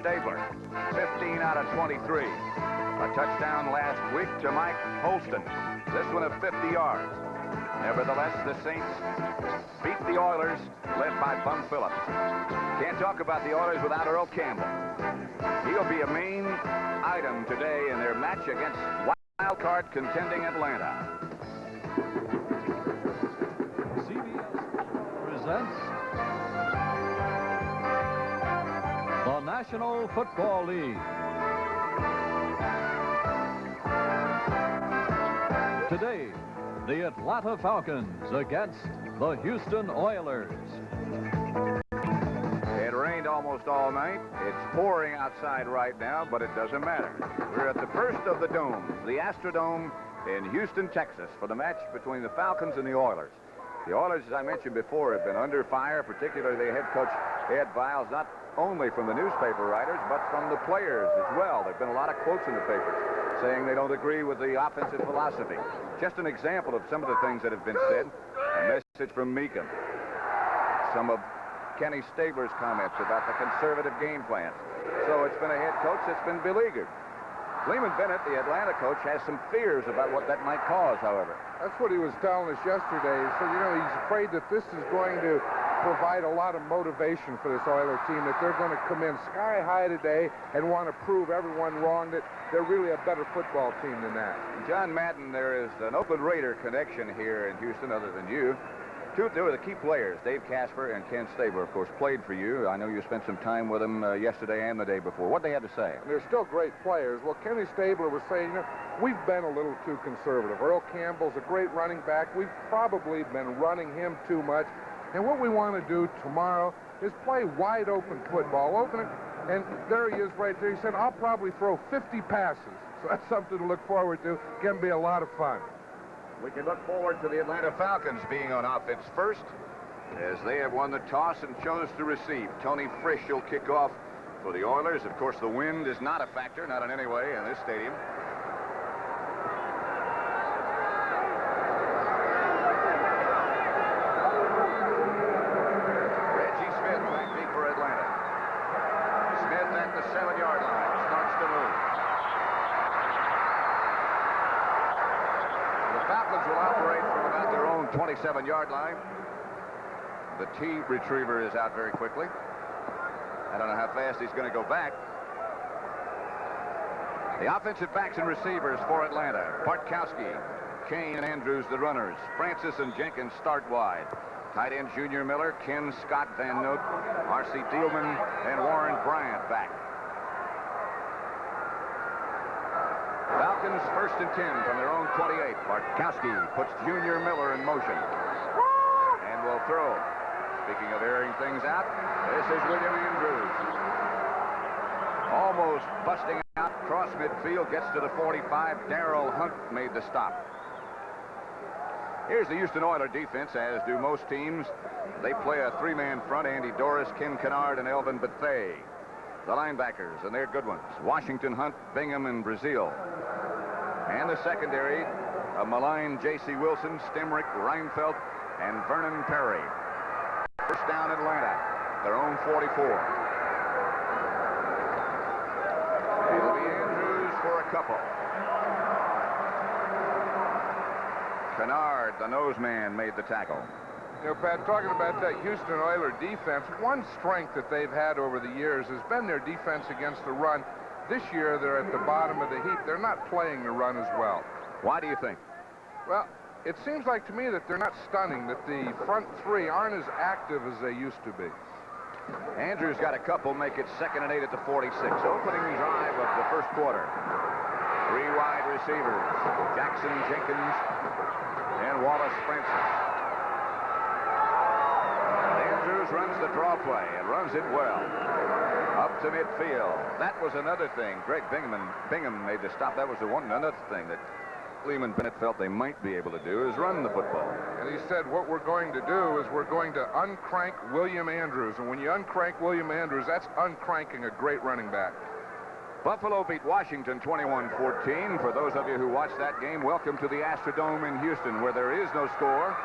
Stabler, 15 out of 23. A touchdown last week to Mike Holston. This one of 50 yards. Nevertheless, the Saints beat the Oilers, led by Bum Phillips. Can't talk about the Oilers without Earl Campbell. He'll be a main item today in their match against wild card contending Atlanta. CBS presents the National Football League. Today, the Atlanta Falcons against the Houston Oilers. It rained almost all night. It's pouring outside right now, but it doesn't matter. We're at the first of the domes, the Astrodome in Houston, Texas, for the match between the Falcons and the Oilers. The Oilers, as I mentioned before, have been under fire, particularly their head coach, Ed Viles, not only from the newspaper writers, but from the players as well. There have been a lot of quotes in the papers saying they don't agree with the offensive philosophy. Just an example of some of the things that have been said. A message from Meekin. Some of Kenny Stabler's comments about the conservative game plan. So it's been a head coach that's been beleaguered. Leeman Bennett, the Atlanta coach, has some fears about what that might cause, however. That's what he was telling us yesterday. He said, he's afraid that this is going to provide a lot of motivation for this Oiler team, that they're going to come in sky high today and want to prove everyone wrong, that they're really a better football team than that. John Madden, there is an Oakland Raider connection here in Houston other than you. Two of the key players, Dave Casper and Ken Stabler, of course, played for you. I know you spent some time with them yesterday and the day before. What they had to say? They're still great players. Well, Kenny Stabler was saying, we've been a little too conservative. Earl Campbell's a great running back. We've probably been running him too much. And what we want to do tomorrow is play wide open football. Open it, and there he is right there. He said, I'll probably throw 50 passes. So that's something to look forward to. Can be a lot of fun. We can look forward to the Atlanta Falcons being on offense first, as they have won the toss and chose to receive. Tony Frisch will kick off for the Oilers. Of course, the wind is not a factor, not in any way in this stadium. Reggie Smith might be for Atlanta. Smith at the 7-yard line starts to move. Falcons will operate from about their own 27-yard line. The tee retriever is out very quickly. I don't know how fast he's going to go back. The offensive backs and receivers for Atlanta. Bartkowski, Kane, and Andrews, the runners. Francis and Jenkins start wide. Tight end Junior Miller, Ken Scott Van Note, R.C. Thielman, and Warren Bryant back. Falcons first and 10 from their own 28. Bartkowski puts Junior Miller in motion and will throw. Speaking of airing things out, this is William Andrews. Almost busting out across midfield, gets to the 45. Darrell Hunt made the stop. Here's the Houston Oilers defense, as do most teams. They play a three-man front: Andy Doris, Ken Kennard, and Elvin Bethea. The linebackers, and they're good ones: Washington, Hunt, Bingham, and Brazil. And the secondary, Malign, J.C. Wilson, Stemrick, Reinfeldt, and Vernon Perry. First down Atlanta, their own 44. It'll be Andrews for a couple. Kennard, the nose man, made the tackle. Pat, talking about that Houston Oilers defense, one strength that they've had over the years has been their defense against the run. This year, they're at the bottom of the heap. They're not playing the run as well. Why do you think? Well, it seems like to me that they're not stunning, that the front three aren't as active as they used to be. Andrews got a couple, make it 2nd and 8 at the 46. Opening drive of the first quarter. Three wide receivers: Jackson, Jenkins, and Wallace Francis. Andrews runs the draw play and runs it well. Up to midfield. That was another thing. Greg Bingham made the stop. That was another thing that Leeman Bennett felt they might be able to do, is run the football. And he said, what we're going to do is we're going to uncrank William Andrews. And when you uncrank William Andrews, that's uncranking a great running back. Buffalo beat Washington 21-14. For those of you who watched that game, welcome to the Astrodome in Houston, where there is no score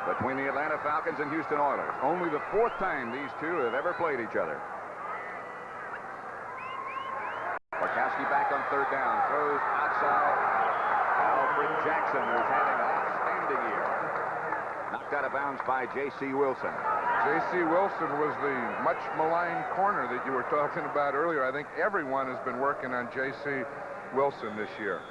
between the Atlanta Falcons and Houston Oilers. Only the 4th time these two have ever played each other. third down. Throws outside. Alfred Jackson is having an outstanding year. Knocked out of bounds by J.C. Wilson. J.C. Wilson was the much maligned corner that you were talking about earlier. I think everyone has been working on J.C. Wilson this year.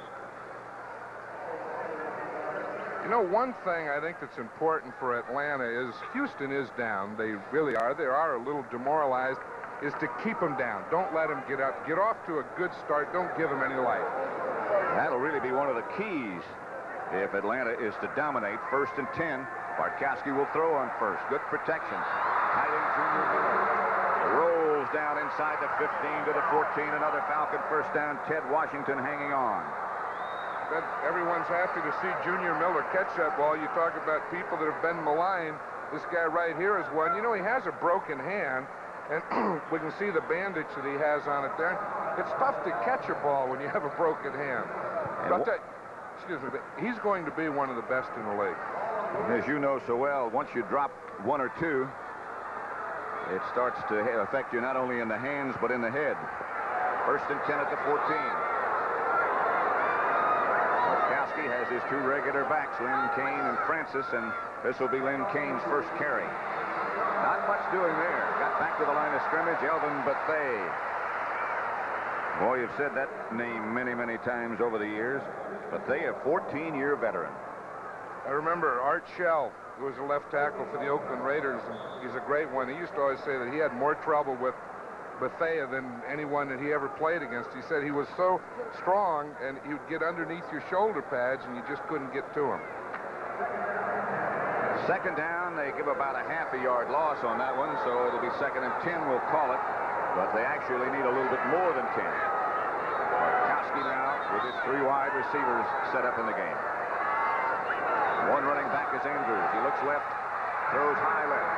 You know, one thing I think that's important for Atlanta is Houston is down. They really are. They are a little demoralized. Is to keep them down. Don't let them get up. Get off to a good start. Don't give them any life. That'll really be one of the keys if Atlanta is to dominate. 1st and 10. Bartkowski will throw on first. Good protection. Hiding Junior Miller. Rolls down inside the 15 to the 14. Another Falcon first down. Ted Washington hanging on. Everyone's happy to see Junior Miller catch that ball. You talk about people that have been maligned. This guy right here is one. You know, he has a broken hand, and we can see the bandage that he has on it there. It's tough to catch a ball when you have a broken hand. But excuse me, he's going to be one of the best in the league. As you know so well, once you drop one or two, it starts to affect you not only in the hands, but in the head. 1st and 10 at the 14. Bartkowski has his two regular backs, Lynn Kane and Francis, and this will be Lynn Kane's first carry. Not much doing there. Got back to the line of scrimmage, Elvin Bethea. Boy, you've said that name many, many times over the years. Bethea, 14-year veteran. I remember Art Shell, who was a left tackle for the Oakland Raiders, and he's a great one. He used to always say that he had more trouble with Bethea than anyone that he ever played against. He said he was so strong, and he would get underneath your shoulder pads, and you just couldn't get to him. 2nd down, they give about a half a yard loss on that one, so it'll be 2nd and 10, we'll call it. But they actually need a little bit more than 10. Bartkowski now with his 3 wide receivers set up in the game. One running back is Andrews. He looks left, throws high left.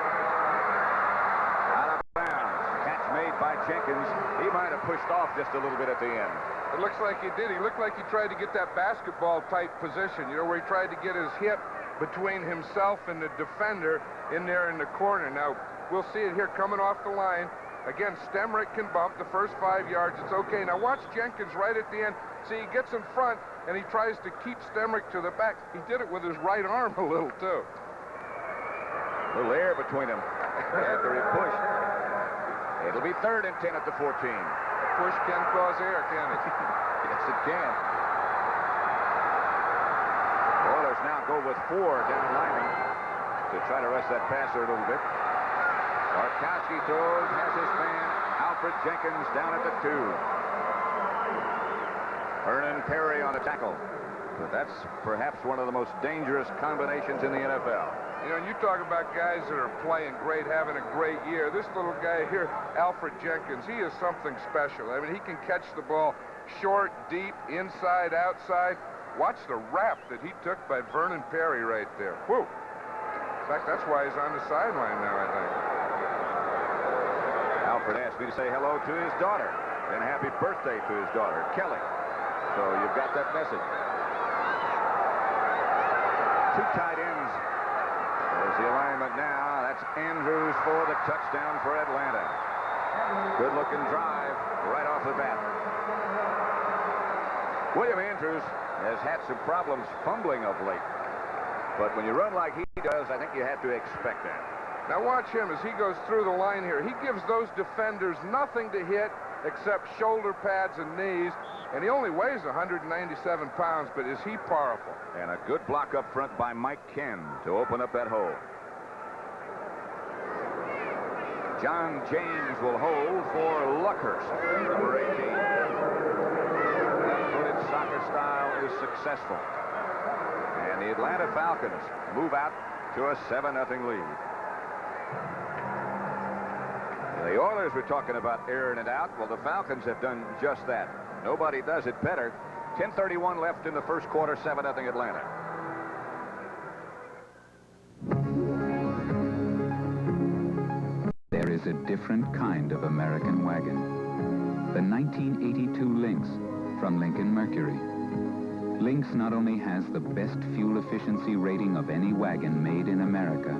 Out of bounds. Catch made by Jenkins. He might have pushed off just a little bit at the end. It looks like he did. He looked like he tried to get that basketball-type position, you know, where he tried to get his hip between himself and the defender in there in the corner. Now, we'll see it here coming off the line. Again, Stemrick can bump the first 5 yards. It's okay. Now watch Jenkins right at the end. See, he gets in front, and he tries to keep Stemrick to the back. He did it with his right arm a little, too. A little air between them after he pushed. It'll be 3rd and 10 at the 14. Push can cause air, can it? Yes, it can. Oilers now go with 4 down linemen to try to rush that passer a little bit. Bartkowski throws, has his man, Alfred Jenkins down at the 2. Vernon Perry on a tackle. But that's perhaps one of the most dangerous combinations in the NFL. You know, and you talk about guys that are playing great, having a great year. This little guy here, Alfred Jenkins, he is something special. I mean, he can catch the ball short, deep, inside, outside. Watch the rap that he took by Vernon Perry right there. Whew. In fact, that's why he's on the sideline now, I think. Alfred asked me to say hello to his daughter and happy birthday to his daughter, Kelly. So you've got that message. 2 tight ends. There's the alignment now. That's Andrews for the touchdown for Atlanta. Good-looking drive right off the bat. William Andrews has had some problems fumbling of late. But when you run like he does, I think you have to expect that. Now watch him as he goes through the line here. He gives those defenders nothing to hit except shoulder pads and knees. And he only weighs 197 pounds, but is he powerful? And a good block up front by Mike Ken to open up that hole. John James will hold for Luckhurst, number 18. Left-footed soccer style is successful. And the Atlanta Falcons move out to a 7-0 lead. The Oilers were talking about airing it out. Well, the Falcons have done just that. Nobody does it better. 10:31 left in the first quarter, 7-0 Atlanta. There is a different kind of American wagon. The 1982 Lynx from Lincoln Mercury. Lynx not only has the best fuel efficiency rating of any wagon made in America,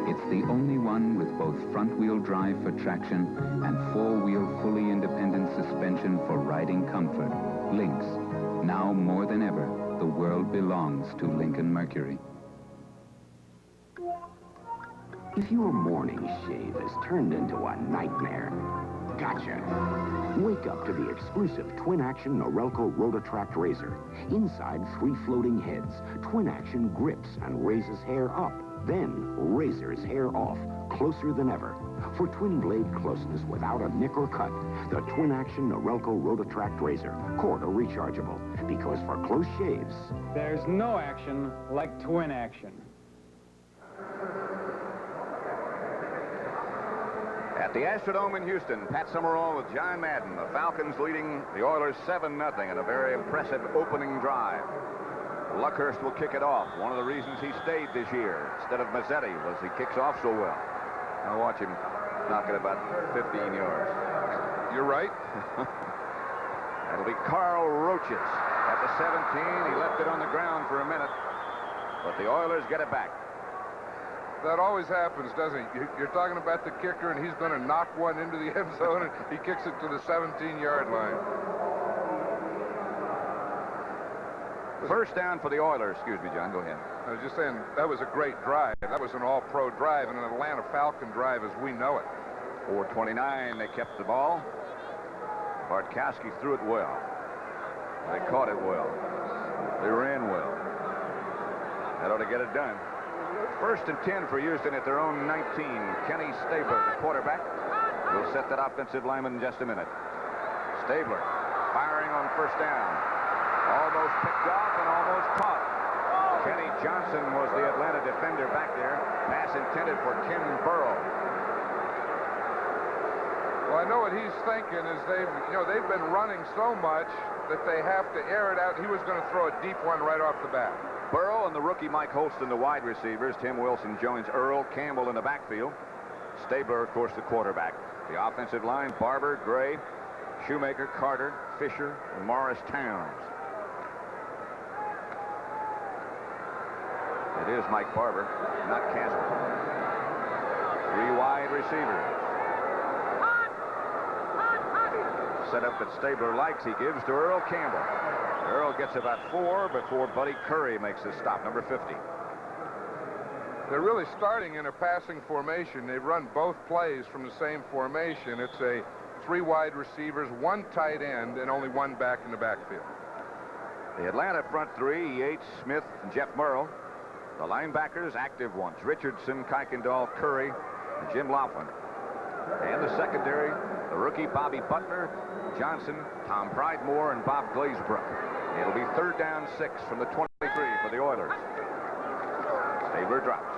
It's the only one with both front-wheel drive for traction and four-wheel fully independent suspension for riding comfort. Lynx. Now more than ever, the world belongs to Lincoln Mercury. If your morning shave has turned into a nightmare, gotcha. Wake up to the exclusive twin-action Norelco Rotatract razor. Inside, 3 floating heads. Twin-action grips and raises hair up, then razors hair off, closer than ever. For twin blade closeness without a nick or cut, the twin-action Norelco Rotatract razor, cord or rechargeable. Because for close shaves, there's no action like twin action. At the Astrodome in Houston, Pat Summerall with John Madden. The Falcons leading the Oilers 7-0 in a very impressive opening drive. Luckhurst will kick it off. One of the reasons he stayed this year instead of Mazzetti was he kicks off so well. I'll watch him knock it about 15 yards. You're right. That'll be Carl Roaches at the 17. He left it on the ground for a minute, but the Oilers get it back. That always happens, doesn't it? You're talking about the kicker, and he's going to knock one into the end zone, and he kicks it to the 17-yard line. First down for the Oilers. Excuse me, John. Go ahead. I was just saying, that was a great drive. That was an all-pro drive and an Atlanta Falcon drive as we know it. 4:29, they kept the ball. Bartkowski threw it well. They caught it well. They ran well. That ought to get it done. First and 10 for Houston at their own 19. Kenny Stabler, the quarterback, will set that offensive lineman in just a minute. Stabler firing on first down. Almost picked off and almost caught. Kenny Johnson was the Atlanta defender back there. Pass intended for Kim Burrow. Well, I know what he's thinking is they've been running so much that they have to air it out. He was going to throw a deep one right off the bat. Burrow and the rookie Mike Holston, the wide receivers. Tim Wilson joins Earl Campbell in the backfield. Stabler, of course, the quarterback. The offensive line, Barber, Gray, Shoemaker, Carter, Fisher, and Morris Towns. It is Mike Barber, not Casper. 3 wide receivers. Set up that Stabler likes, he gives to Earl Campbell. Earl gets about 4 before Buddy Curry makes his stop, number 50. They're really starting in a passing formation. They've run both plays from the same formation. It's a 3 wide receivers, 1 tight end, and only 1 back in the backfield. The Atlanta front 3, Yates, Smith, and Jeff Murrell. The linebackers, active ones, Richardson, Kuykendall, Curry, and Jim Laughlin. And the secondary, the rookie Bobby Butler, Johnson, Tom Pridemore, and Bob Glazebrook. It'll be 3rd down 6 from the 23 for the Oilers. Stabler drops.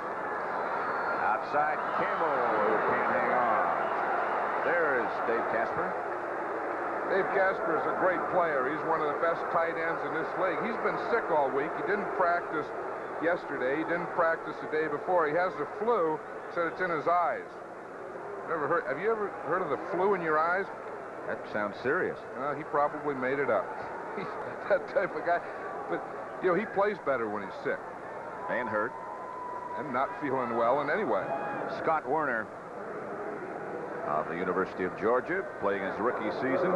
Outside, Campbell can't hang on. There is Dave Casper. Dave Casper is a great player. He's one of the best tight ends in this league. He's been sick all week. He didn't practice yesterday. He didn't practice the day before. He has the flu. Said it's in his eyes. Have you ever heard of the flu in your eyes? That sounds serious. He probably made it up. He's that type of guy. But, he plays better when he's sick. And hurt. And not feeling well in any way. Scott Werner of the University of Georgia, playing his rookie season.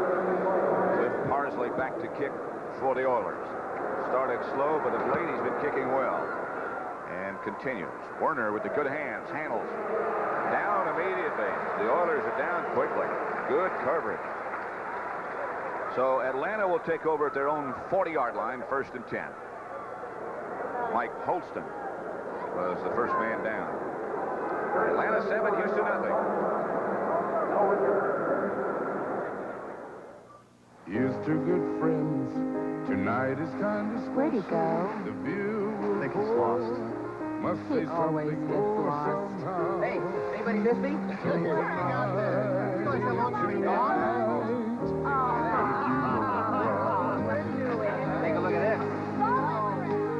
Cliff Parsley back to kick for the Oilers. Started slow, but of late he's been kicking well. And continues. Werner with the good hands, handles. Down immediately. The Oilers are down quickly. Good coverage. So Atlanta will take over at their own 40-yard line, 1st and 10. Mike Holston was the first man down. Atlanta 7, Houston nothing. Here's to good friends. Tonight is kind of special. Where'd he go? The view will I think he's lost. Must He say always something gets more lost. somehow. Hey, anybody miss me? Take a look at this.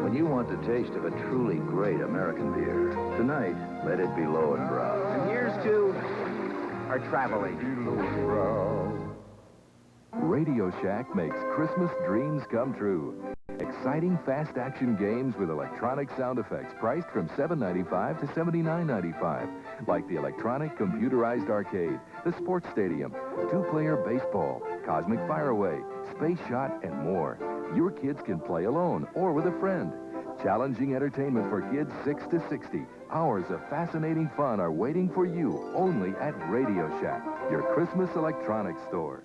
When you want the taste of a truly great American beer, tonight, let it be low and brown. And here's to our travel agent. Radio Shack makes Christmas dreams come true. Exciting fast-action games with electronic sound effects priced from $7.95 to $79.95. Like the electronic computerized arcade, the sports stadium, two-player baseball, cosmic fireaway, space shot, and more. Your kids can play alone or with a friend. Challenging entertainment for kids 6 to 60. Hours of fascinating fun are waiting for you only at Radio Shack, your Christmas electronics store.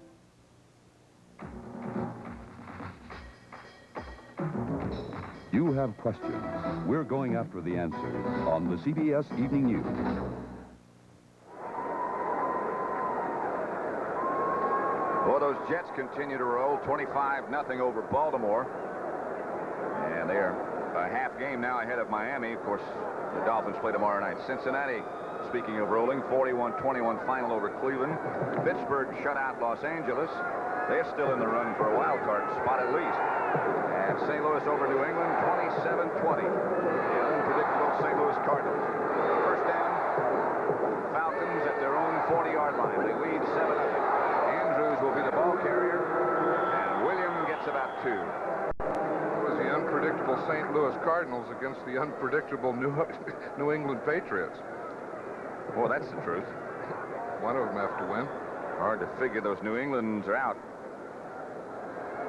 You have questions. We're going after the answers on the CBS Evening News. Well, those Jets continue to roll 25-0 over Baltimore. And they're a half game now ahead of Miami. Of course, the Dolphins play tomorrow night. Cincinnati, speaking of rolling, 41-21 final over Cleveland. Pittsburgh shut out Los Angeles. They're still in the run for a wild card spot at least. And St. Louis over New England, 27-20. The unpredictable St. Louis Cardinals. First down, Falcons at their own 40-yard line. They lead 7-0. Andrews will be the ball carrier, and William gets about 2. It was the unpredictable St. Louis Cardinals against the unpredictable New England Patriots. Well, that's the truth. One of them have to win. Hard to figure those New Englands are out.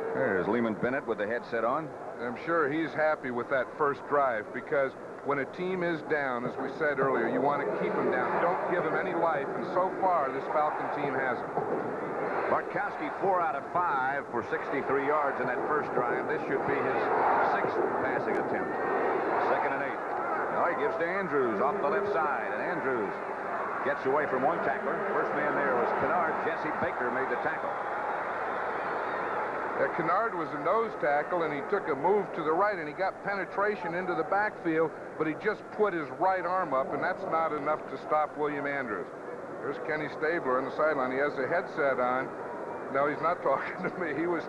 There's Lehman Bennett with the headset on. I'm sure he's happy with that first drive because when a team is down, as we said earlier, you want to keep them down. Don't give them any life, and so far, this Falcon team hasn't. Bartkowski 4 out of 5 for 63 yards in that first drive. This should be his 6th passing attempt. 2nd and 8. Now he gives to Andrews off the left side, and Andrews gets away from one tackler. First man there was Kennard. Jesse Baker made the tackle. Kennard was a nose tackle, and he took a move to the right, and he got penetration into the backfield, but he just put his right arm up, and that's not enough to stop William Andrews. There's Kenny Stabler on the sideline. He has a headset on. No, he's not talking to me. He was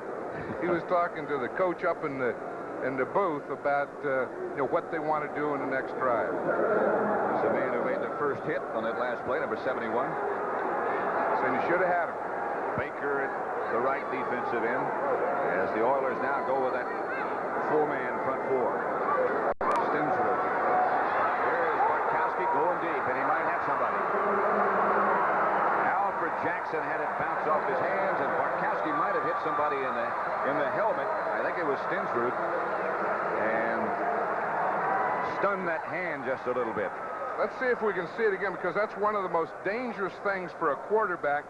talking to the coach up in the booth about what they want to do in the next drive. It's the man who made the first hit on that last play, number 71. So you should have had him. Baker at the right defensive end as the Oilers now go with that 4-man front 4. Stinsworth. Here is Bartkowski going deep, and he might have somebody. Alfred Jackson had it bounce off his hands, and Bartkowski might have hit somebody in the helmet. I think it was Stinsworth, and stunned that hand just a little bit. Let's see if we can see it again, because that's one of the most dangerous things for a quarterback.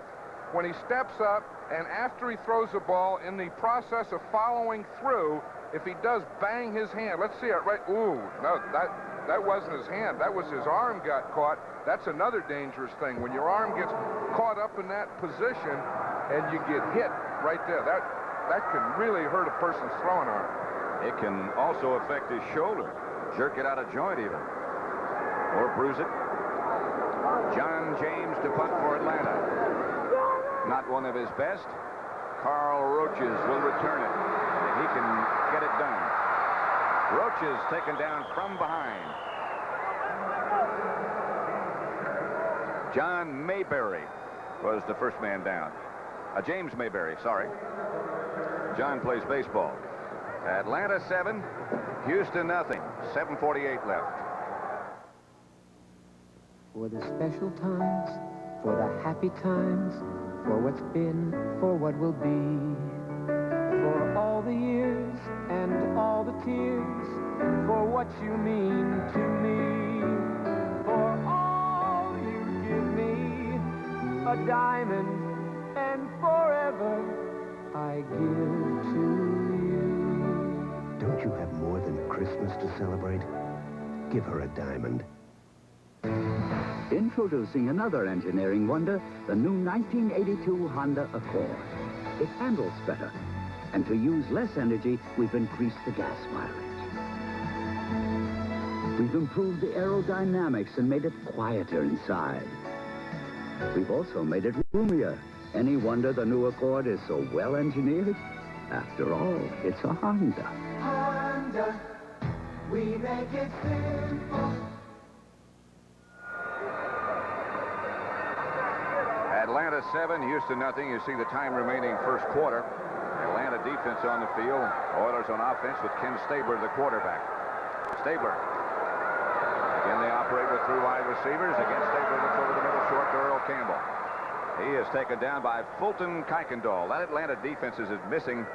When he steps up, and after he throws the ball, in the process of following through, if he does bang his hand, let's see it right. Ooh, no, that wasn't his hand. That was his arm got caught. That's another dangerous thing. When your arm gets caught up in that position and you get hit right there, that can really hurt a person's throwing arm. It can also affect his shoulder, jerk it out of joint even, or bruise it. John James to punt for Atlanta. Not one of his best. Carl Roaches will return it. And he can get it done. Roaches taken down from behind. John Mayberry was the first man down. James Mayberry, sorry. John plays baseball. Atlanta 7, Houston nothing. 7:48 left. For the special times, for the happy times, for what's been, for what will be, for all the years and all the tears, for what you mean to me, for all you give me, a diamond, and forever I give to you. Don't you have more than Christmas to celebrate? Give her a diamond. Introducing another engineering wonder, the new 1982 Honda Accord. It handles better, and to use less energy, we've increased the gas mileage. We've improved the aerodynamics and made it quieter inside. We've also made it roomier. Any wonder the new Accord is so well engineered? After all, it's a Honda. Honda, we make it simple. Atlanta 7, Houston nothing. You see the time remaining first quarter. Atlanta defense on the field. Oilers on offense with Ken Stabler, the quarterback. Stabler. Again, they operate with 3 wide receivers. Again, Stabler looks over the middle short to Earl Campbell. He is taken down by Fulton Kuykendall. That Atlanta defense is missing.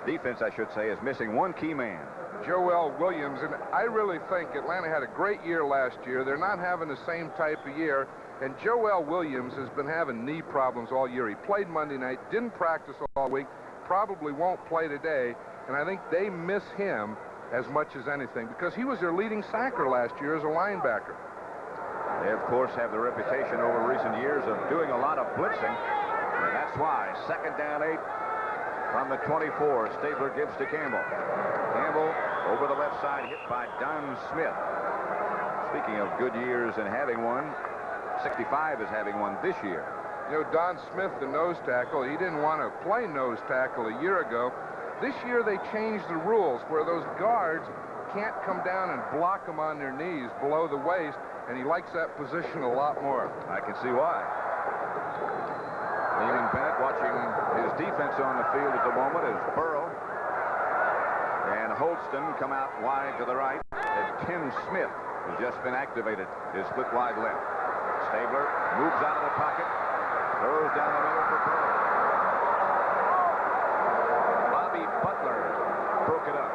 Defense, I should say, is missing one key man. Joel Williams, and I really think Atlanta had a great year last year. They're not having the same type of year, and Joel Williams has been having knee problems all year. He played Monday night, didn't practice all week, probably won't play today, and I think they miss him as much as anything because he was their leading sacker last year as a linebacker. They, of course, have the reputation over recent years of doing a lot of blitzing, and that's why 2nd down 8 from the 24. Stabler gives to Campbell. Campbell over the left side, hit by Don Smith. Speaking of good years and having one, 65 is having one this year. You know, Don Smith, the nose tackle, he didn't want to play nose tackle a year ago. This year they changed the rules where those guards can't come down and block them on their knees below the waist, and he likes that position a lot more. I can see why. Lehman Bennett watching his defense on the field at the moment as Burrow and Holston come out wide to the right, and Tim Smith has just been activated, is split wide left. Stabler moves out of the pocket, throws down the middle for Burrow. Bobby Butler broke it up.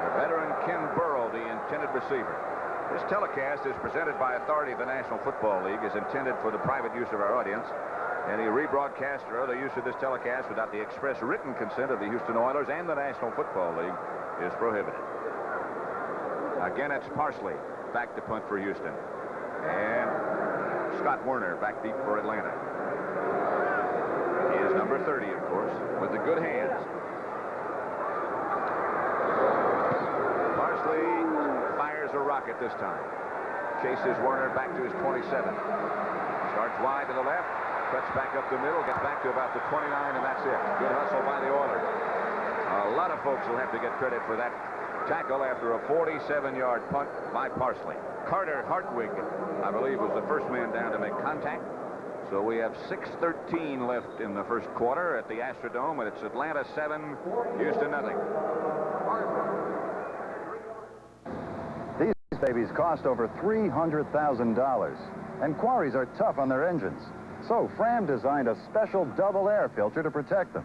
The veteran Ken Burrow, the intended receiver. This telecast is presented by authority of the National Football League, is intended for the private use of our audience. Any rebroadcast or other use of this telecast without the express written consent of the Houston Oilers and the National Football League is prohibited. Again, it's Parsley back to punt for Houston. And Scott Werner back deep for Atlanta. He is number 30, of course, with the good hands. Parsley fires a rocket this time. Chases Werner back to his 27. Starts wide to the left. Cuts back up the middle, gets back to about the 29, and that's it. Good hustle by the Oilers. A lot of folks will have to get credit for that tackle after a 47-yard punt by Parsley. Carter Hartwig, I believe, was the first man down to make contact. So we have 6:13 left in the first quarter at the Astrodome, and it's Atlanta 7, Houston nothing. These babies cost over $300,000, and quarries are tough on their engines. So Fram designed a special double air filter to protect them.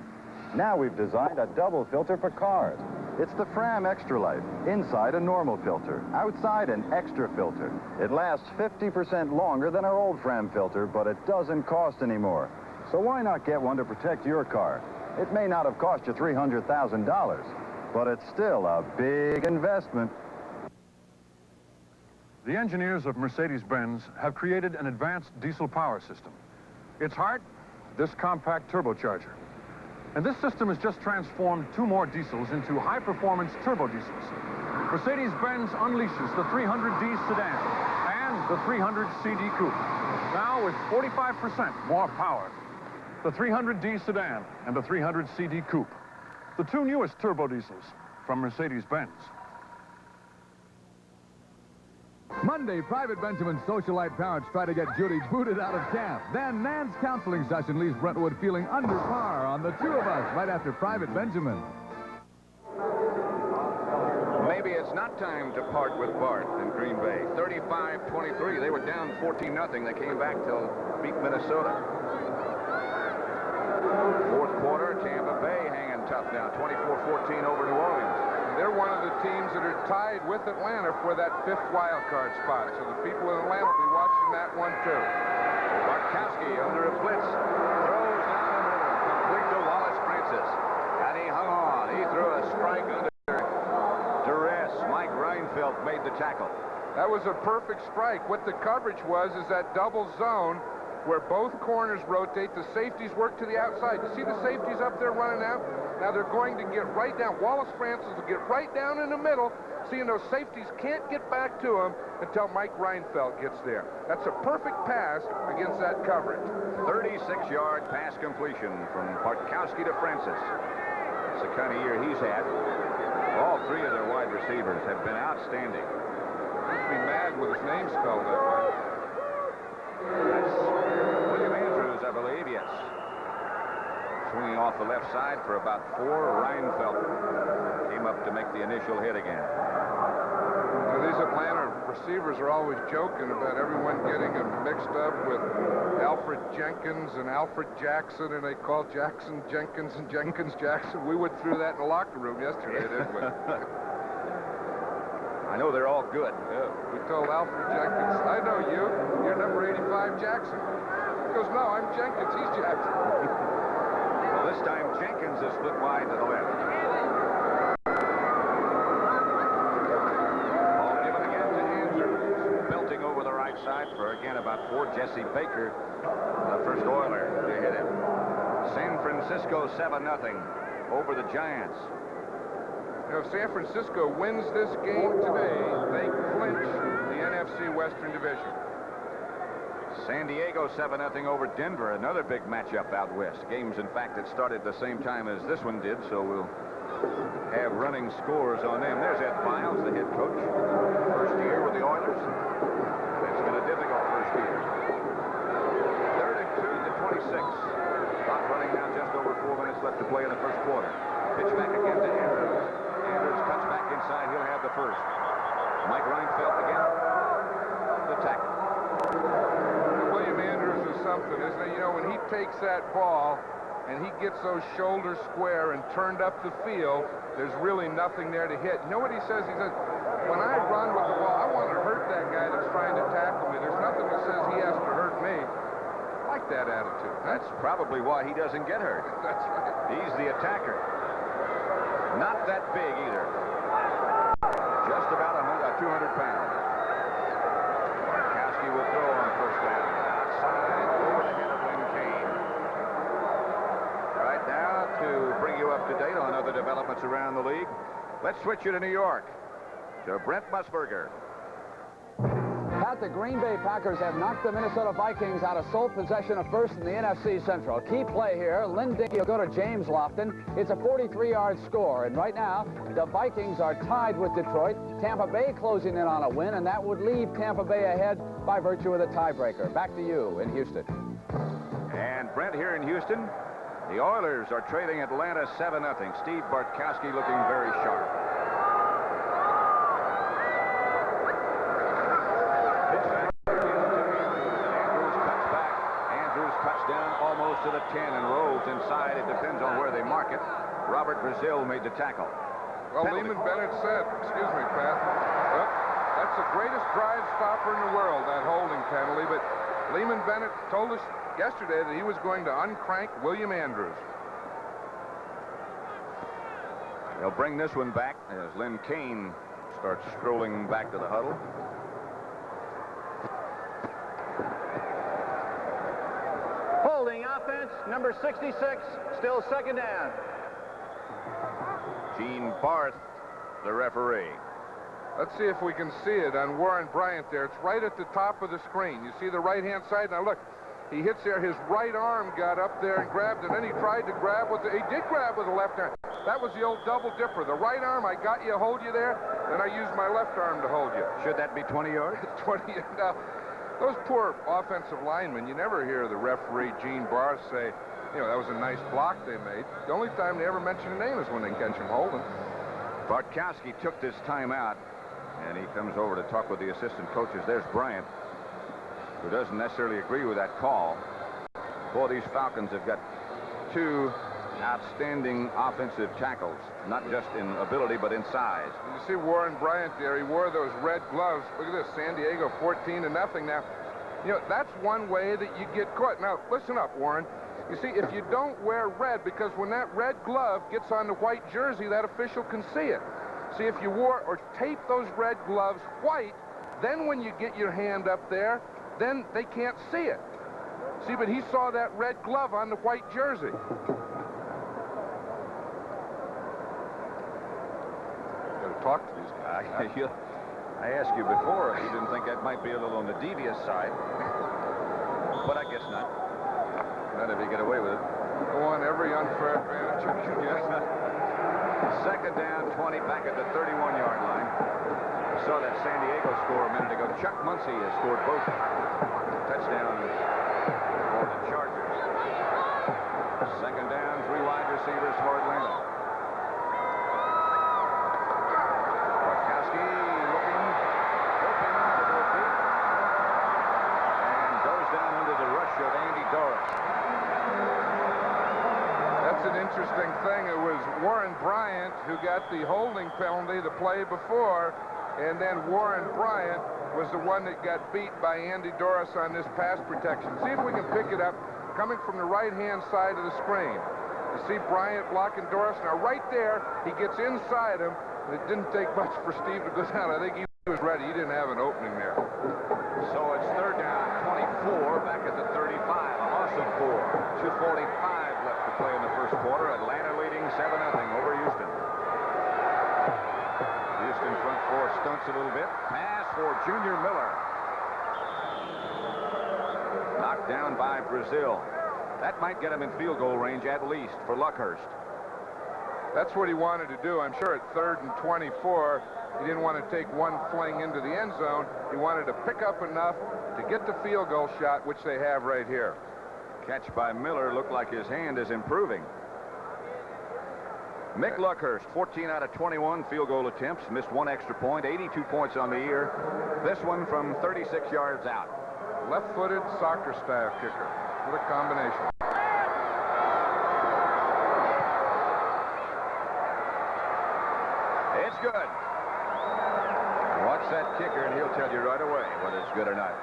Now we've designed a double filter for cars. It's the Fram Extra Life. Inside a normal filter, outside an extra filter. It lasts 50% longer than our old Fram filter, but it doesn't cost any more. So why not get one to protect your car? It may not have cost you $300,000, but it's still a big investment. The engineers of Mercedes-Benz have created an advanced diesel power system. Its heart, this compact turbocharger. And this system has just transformed 2 more diesels into high-performance turbo diesels. Mercedes-Benz unleashes the 300D sedan and the 300 CD coupe. Now with 45% more power. The 300D sedan and the 300 CD coupe. The 2 newest turbo diesels from Mercedes-Benz. Monday, Private Benjamin's socialite parents try to get Judy booted out of camp. Then Nan's counseling session leaves Brentwood feeling under par on the 2 of us right after Private Benjamin. Maybe it's not time to part with Bart in Green Bay. 35-23. They were down 14-0. They came back to beat Minnesota. Fourth quarter, Tampa Bay hanging tough now. 24-14 over New Orleans. They're one of the teams that are tied with Atlanta for that 5th wild card spot. So the people in Atlanta will be watching that one, too. Bartkowski under a blitz. Throws down the middle. Complete to Wallace Francis. And he hung on. He threw a strike under duress. Mike Reinfeldt made the tackle. That was a perfect strike. What the coverage was is that double zone where both corners rotate. The safeties work to the outside. You see the safeties up there running out? Now they're going to get right down. Wallace Francis will get right down in the middle, seeing those safeties can't get back to him until Mike Reinfeldt gets there. That's a perfect pass against that coverage. 36-yard pass completion from Bartkowski to Francis. It's the kind of year he's had. All 3 of their wide receivers have been outstanding. He'd be mad with his name spelled that way. That's William Andrews, I believe, yes. swinging off the left side for about 4. Reinfeldt came up to make the initial hit again. So these Atlanta receivers are always joking about everyone getting them mixed up with Alfred Jenkins and Alfred Jackson, and they call Jackson Jenkins and Jenkins Jackson. We went through that in the locker room yesterday, didn't we? I know they're all good. Yeah, we told Alfred Jenkins, I know you. You're number 85 Jackson. He goes, no, I'm Jenkins. He's Jackson. Well, this time Jenkins is split wide to the left. Ball given again to Andrews. Belting over the right side for, again, about 4. Jesse Baker, the first Oiler to hit him. San Francisco 7-0 over the Giants. Now, if San Francisco wins this game today, they clinch the NFC Western Division. San Diego 7-0 over Denver, another big matchup out west. Games, in fact, that started at the same time as this one did, so we'll have running scores on them. There's Ed Biles, the head coach. First year with the Oilers. It's been a difficult first year. 3rd and 2 to 26. Clock running now, just over 4 minutes left to play in the first quarter. Pitch back again to Andrews. Andrews cuts back inside. He'll have the first. Mike Reinfeldt again. The tackle. William Andrews is something, isn't it? You know, when he takes that ball and he gets those shoulders square and turned up the field, there's really nothing there to hit. You know what he says? He says, when I run with the ball, I want to hurt that guy that's trying to tackle me. There's nothing that says he has to hurt me. I like that attitude. That's probably why he doesn't get hurt. That's right. He's the attacker. Not that big either. Just about 200 pounds. Bartkowski will throw on first down. Outside over the head of Lynn Kane. Right now, to bring you up to date on other developments around the league, let's switch you to New York, to Brent Musburger. Pat, the Green Bay Packers have knocked the Minnesota Vikings out of sole possession of first in the NFC Central. Key play here. Lynn Dickey will go to James Lofton. It's a 43-yard score. And right now, the Vikings are tied with Detroit. Tampa Bay closing in on a win, and that would leave Tampa Bay ahead by virtue of the tiebreaker. Back to you in Houston. And Brent here in Houston. The Oilers are trailing Atlanta 7-0. Steve Bartkowski looking very sharp. Almost to the 10 and rolls inside. It depends on where they mark it. Robert Brazil made the tackle. Well, Lehman Bennett said, excuse me, Pat, well, that's the greatest drive stopper in the world, that holding penalty. But Lehman Bennett told us yesterday that he was going to uncrank William Andrews. They'll bring this one back as Lynn Kane starts strolling back to the huddle. Holding offense, number 66, still second down. Gene Barth, the referee. Let's see if we can see it on Warren Bryant there. It's right at the top of the screen. You see the right-hand side? Now, look, he hits there. His right arm got up there and grabbed, and then he tried to grab with the... He did grab with the left arm. That was the old double dipper. The right arm, I got you, hold you there, then I used my left arm to hold you. Should that be 20 yards? 20. Now, those poor offensive linemen, you never hear the referee, Gene Barth, say, you know, that was a nice block they made. The only time they ever mention a name is when they catch him holding. Bartkowski took this time out, and he comes over to talk with the assistant coaches. There's Bryant, who doesn't necessarily agree with that call. Boy, these Falcons have got two outstanding offensive tackles, not just in ability, but in size. You see Warren Bryant there. He wore those red gloves. Look at this, San Diego 14-0 now. You know, that's one way that you get caught. Now, listen up, Warren. You see, if you don't wear red, because when that red glove gets on the white jersey, that official can see it. See, if you wore or tape those red gloves white, then when you get your hand up there, then they can't see it. See, but he saw that red glove on the white jersey. Got to talk to these guys. I asked you before if you didn't think that might be a little on the devious side, but I guess not. Not if you get away with it. Go on every unfair advantage you can get. Second down, 20, back at the 31-yard line. I saw that San Diego score a minute ago. Chuck Muncie has scored both touchdowns for the Chargers. Second down, 3 interesting thing, it was Warren Bryant who got the holding penalty the play before, and then Warren Bryant was the one that got beat by Andy Doris on this pass protection. See if we can pick it up coming from the right-hand side of the screen. You see Bryant blocking Doris. Now, right there, he gets inside him, and it didn't take much for Steve to go down. I think he was ready. He didn't have an opening there. So it's third down, 24, back at the 35. A loss of 4. 2:45 left to play in the first quarter. Atlanta leading 7-0 over Houston. Houston front four stunts a little bit. Pass for Junior Miller. Knocked down by Brazil. That might get him in field goal range at least for Luckhurst. That's what he wanted to do. I'm sure at 3rd and 24, he didn't want to take one fling into the end zone. He wanted to pick up enough to get the field goal shot, which they have right here. Catch by Miller. Looked like his hand is improving. Mick Luckhurst, 14 out of 21 field goal attempts. Missed one extra point, 82 points on the year. This one from 36 yards out. Left-footed soccer style kicker. What a combination. It's good. Watch that kicker, and he'll tell you right away whether it's good or not.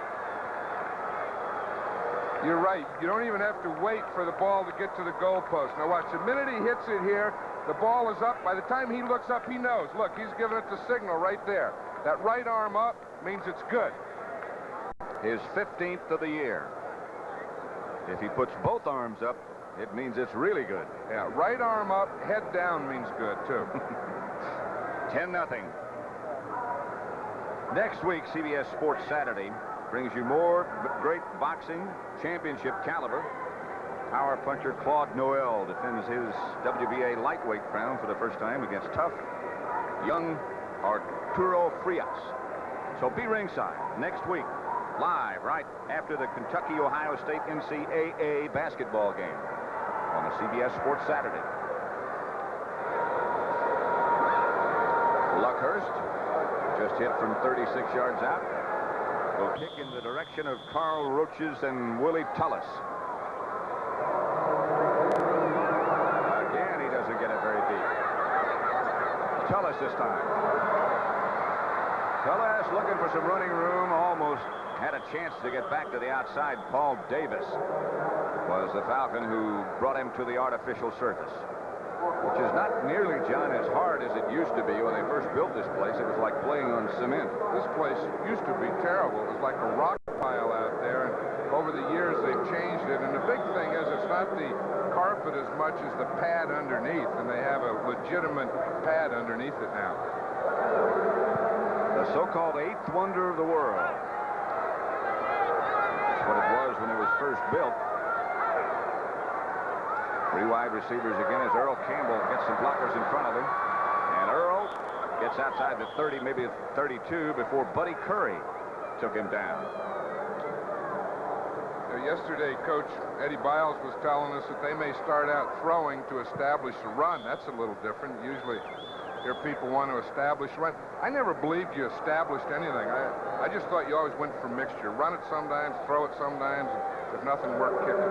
You're right. You don't even have to wait for the ball to get to the goalpost. Now watch, the minute he hits it here, the ball is up. By the time he looks up, he knows. Look, he's giving it the signal right there. That right arm up means it's good. His 15th of the year. If he puts both arms up, it means it's really good. Yeah, right arm up, head down means good, too. 10-0. Next week, CBS Sports Saturday brings you more great boxing, championship caliber. Power puncher Claude Noel defends his WBA lightweight crown for the first time against tough, young Arturo Frias. So be ringside next week, live right after the Kentucky-Ohio State NCAA basketball game on the CBS Sports Saturday. Luckhurst just hit from 36 yards out. Will kick in the direction of Carl Roaches and Willie Tullis. Again, he doesn't get it very deep. Tullis this time. Tullis looking for some running room. Almost had a chance to get back to the outside. Paul Davis was the Falcon who brought him to the artificial surface, which is not nearly, John, as hard as it used to be when they first built this place. It was like playing on cement. This place used to be terrible. It was like a rock pile out there, and over the years they've changed it. And the big thing is it's not the carpet as much as the pad underneath, and they have a legitimate pad underneath it now. The so-called eighth wonder of the world. That's what it was when it was first built. Three wide receivers again as Earl Campbell gets some blockers in front of him. And Earl gets outside the 30, maybe 32, before Buddy Curry took him down. Yesterday, Coach Eddie Biles was telling us that they may start out throwing to establish a run. That's a little different. Usually, here people want to establish a run. I never believed you established anything. I just thought you always went for mixture. Run it sometimes, throw it sometimes, and if nothing worked, kick it.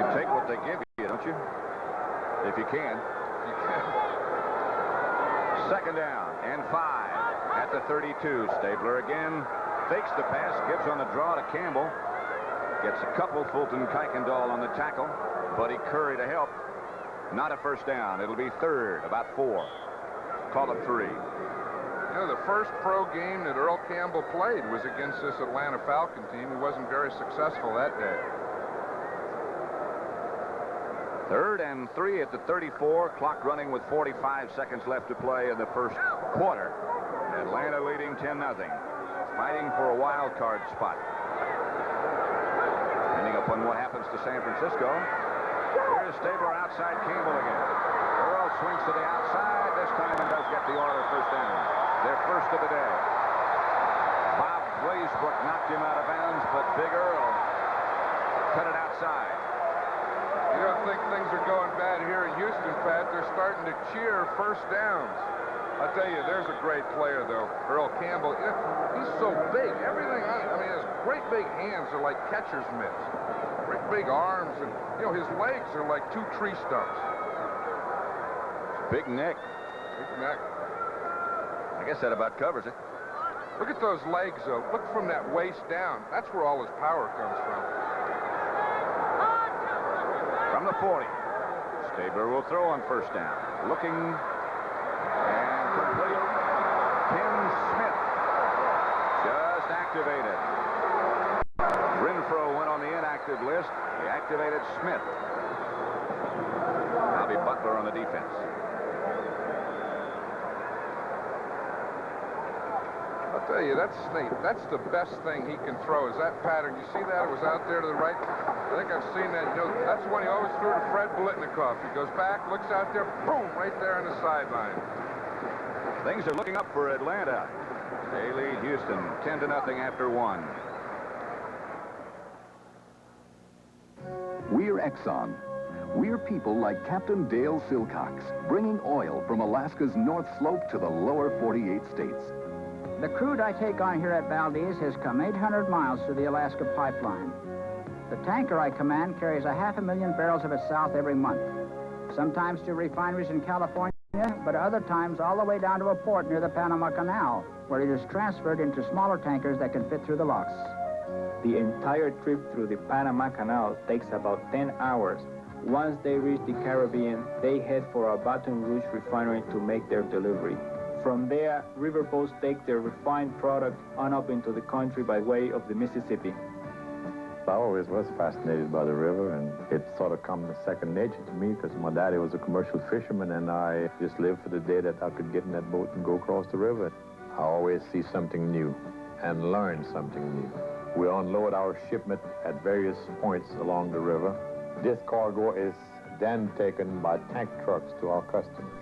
You take what they give you, don't you? If you can. You can. Second down and 5 at the 32. Stabler again fakes the pass, gives on the draw to Campbell. Gets a couple. Fulton Kuykendall on the tackle. Buddy Curry to help. Not a first down. It'll be third, about 4. Call it 3. You know, the first pro game that Earl Campbell played was against this Atlanta Falcon team. He wasn't very successful that day. Third and 3 at the 34. Clock running with 45 seconds left to play in the first quarter. Atlanta leading 10-0. Fighting for a wild card spot. Depending upon what happens to San Francisco. Here's Stabler outside Campbell again. Earl swings to the outside this time and does get the Oilers first down. Their first of the day. Bob Glazebrook knocked him out of bounds, but Big Earl cut it outside. You don't think things are going bad here in Houston, Pat? They're starting to cheer first downs. I'll tell you, there's a great player, though. Earl Campbell. You know, he's so big. Everything, I mean, his great big hands are like catcher's mitts. Great big arms, and, you know, his legs are like 2 tree stumps. Big neck. Big neck. I guess that about covers it. Look at those legs, though. Look from that waist down. That's where all his power comes from. From the 40. Stabler will throw on first down. Looking and complete. Tim Smith just activated. Renfro went on the inactive list. He activated Smith. Bobby Butler on the defense. I'll tell you, that's the best thing he can throw is that pattern. You see that? It was out there to the right. I think I've seen that. You know, that's the one he always threw to Fred Biletnikoff. He goes back, looks out there, boom, right there on the sideline. Things are looking up for Atlanta. They lead Houston 10-0 after 1. We're Exxon. We're people like Captain Dale Silcox, bringing oil from Alaska's North Slope to the lower 48 states. The crude I take on here at Valdez has come 800 miles through the Alaska pipeline. The tanker I command carries 500,000 barrels of it south every month, sometimes to refineries in California, but other times all the way down to a port near the Panama Canal, where it is transferred into smaller tankers that can fit through the locks. The entire trip through the Panama Canal takes about 10 hours. Once they reach the Caribbean, they head for our Baton Rouge refinery to make their delivery. From there, riverboats take their refined product on up into the country by way of the Mississippi. I always was fascinated by the river, and it sort of come second nature to me because my daddy was a commercial fisherman, and I just lived for the day that I could get in that boat and go across the river. I always see something new and learn something new. We unload our shipment at various points along the river. This cargo is then taken by tank trucks to our customers.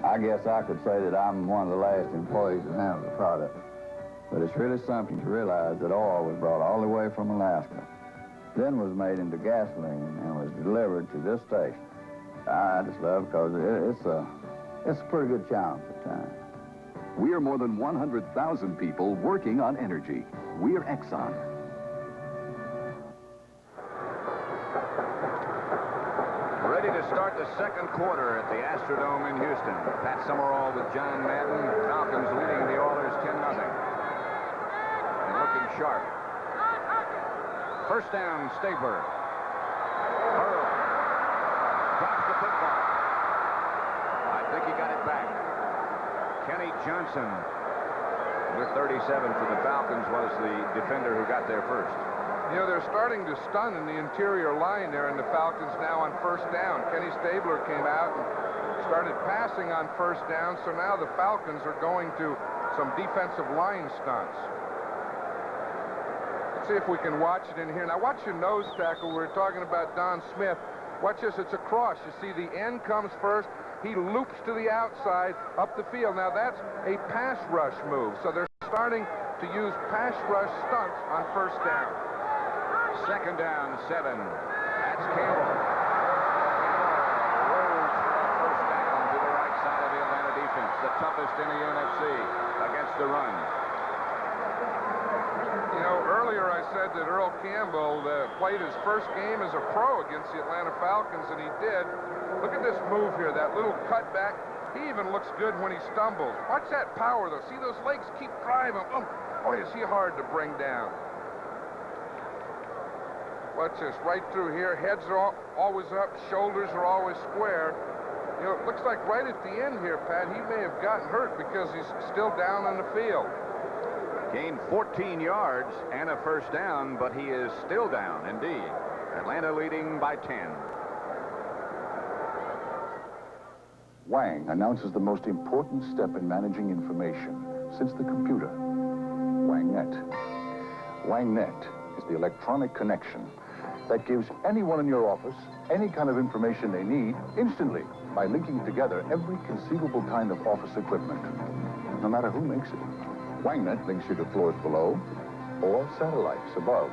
I guess I could say that I'm one of the last employees to handle the product. But it's really something to realize that oil was brought all the way from Alaska, then was made into gasoline and was delivered to this station. I just love it because it's a pretty good challenge at times. We're more than 100,000 people working on energy. We're Exxon. Ready to start the second quarter at the Astrodome in Houston. Pat Summerall with John Madden. Falcons leading the Oilers 10-0. And looking sharp. First down, Stabler. Hurl. Drops the football. I think he got it back. Kenny Johnson, number 37 for the Falcons, was the defender who got there first. You know, they're starting to stun in the interior line there in the Falcons now on first down. Kenny Stabler came out and started passing on first down, so now the Falcons are going to some defensive line stunts. Let's see if we can watch it in here. Now watch your nose tackle. We were talking about Don Smith. Watch this, it's a cross. You see the end comes first. He loops to the outside up the field. Now that's a pass rush move, so they're starting to use pass rush stunts on first down. Second down, 7. That's Campbell. Rolls first down to the right side of the Atlanta defense. The toughest in the NFC against the run. You know, earlier I said that Earl Campbell played his first game as a pro against the Atlanta Falcons, and he did. Look at this move here, that little cutback. He even looks good when he stumbles. Watch that power, though. See those legs keep driving. Boy, is he hard to bring down. Watch this, right through here. Heads are always up, shoulders are always square. You know, it looks like right at the end here, Pat, he may have gotten hurt because he's still down on the field. Gained 14 yards and a first down, but he is still down, indeed. Atlanta leading by 10. Wang announces the most important step in managing information since the computer, WangNet. WangNet is the electronic connection that gives anyone in your office any kind of information they need instantly by linking together every conceivable kind of office equipment, no matter who makes it. WangNet links you to floors below or satellites above,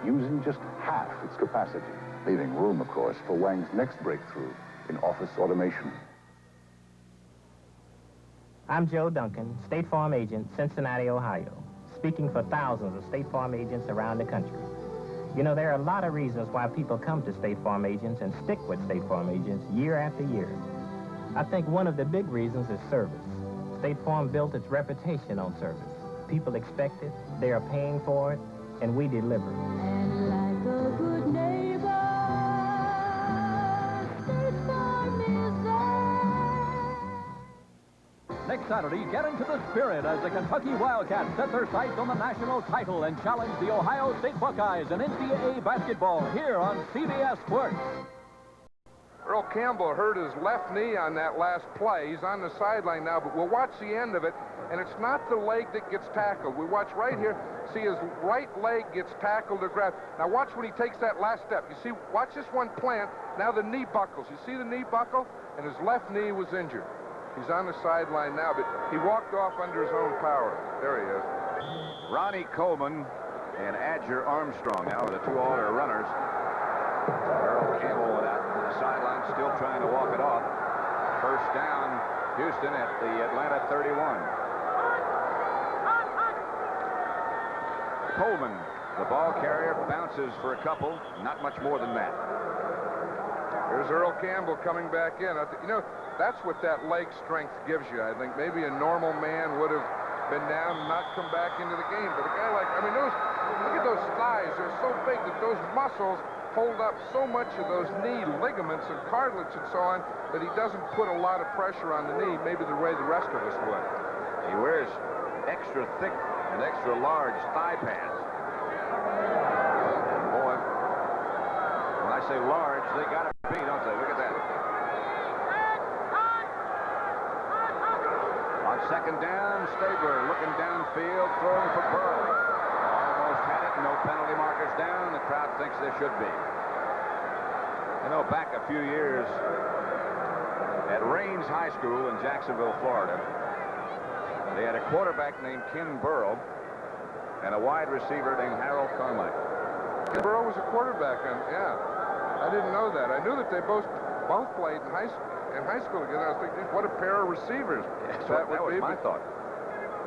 using just half its capacity, leaving room, of course, for Wang's next breakthrough in office automation. I'm Joe Duncan, State Farm agent, Cincinnati, Ohio, speaking for thousands of State Farm agents around the country. You know, there are a lot of reasons why people come to State Farm agents and stick with State Farm agents year after year. I think one of the big reasons is service. State Farm built its reputation on service. People expect it, they are paying for it, and we deliver. And like a good neighbor, State Farm is there. Next Saturday, get into the spirit as the Kentucky Wildcats set their sights on the national title and challenge the Ohio State Buckeyes in NCAA basketball here on CBS Sports. Earl Campbell hurt his left knee on that last play. He's on the sideline now, but we'll watch the end of it, and it's not the leg that gets tackled. We watch right here, see his right leg gets tackled or grabbed. Now watch when he takes that last step. You see, watch this one plant. Now the knee buckles. You see the knee buckle? And his left knee was injured. He's on the sideline now, but he walked off under his own power. There he is. Ronnie Coleman and Adger Armstrong now are the two Alder runners. Earl Campbell went out to the sideline, still trying to walk it off. First down, Houston at the Atlanta 31. Coleman, the ball carrier, bounces for a couple, not much more than that. Here's Earl Campbell coming back in. You know, that's what that leg strength gives you. I think maybe a normal man would have been down and not come back into the game. But a guy like, I mean, look at those thighs. They're so big that those muscles hold up so much of those knee ligaments and cartilage and so on that he doesn't put a lot of pressure on the knee, maybe the way the rest of us would. He wears extra thick and extra large thigh pads. And boy, when I say large, they got to be, don't they? Look at that. On second down, Stabler looking downfield, throwing for Burrow. Almost had it, no penalty markers down. The crowd thinks there should be. You know, back a few years at Raines High School in Jacksonville, Florida, they had a quarterback named Ken Burrow and a wide receiver named Harold Carmichael. Ken Burrow was a quarterback, and yeah, I didn't know that. I knew that they both played in high school together. I was thinking, what a pair of receivers. Yeah, that was my thought.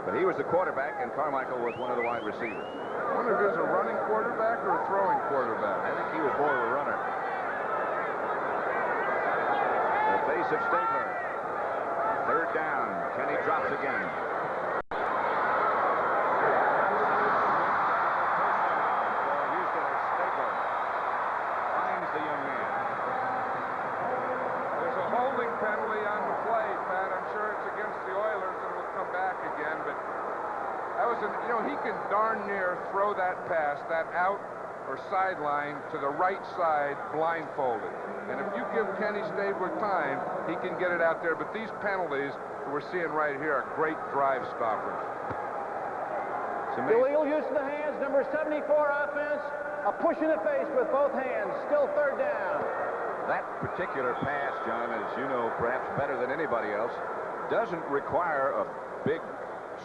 But he was the quarterback, and Carmichael was one of the wide receivers. I wonder if he was a running quarterback or a throwing quarterback. I think he was more of a runner. The face of Stabler. Third down. Kenny drops again. Houston as Stabler finds the young man. There's a holding penalty on the play, Pat. I'm sure it's against the Oilers, and we'll come back again. But that was you know, he can darn near throw that pass, that out or sideline to the right side blindfolded. And if you give Kenny Stabler time, he can get it out there. But these penalties that we're seeing right here are great drive stoppers. Illegal use of the hands, number 74 offense, a push in the face with both hands, still third down. That particular pass, John, as you know perhaps better than anybody else, doesn't require a big,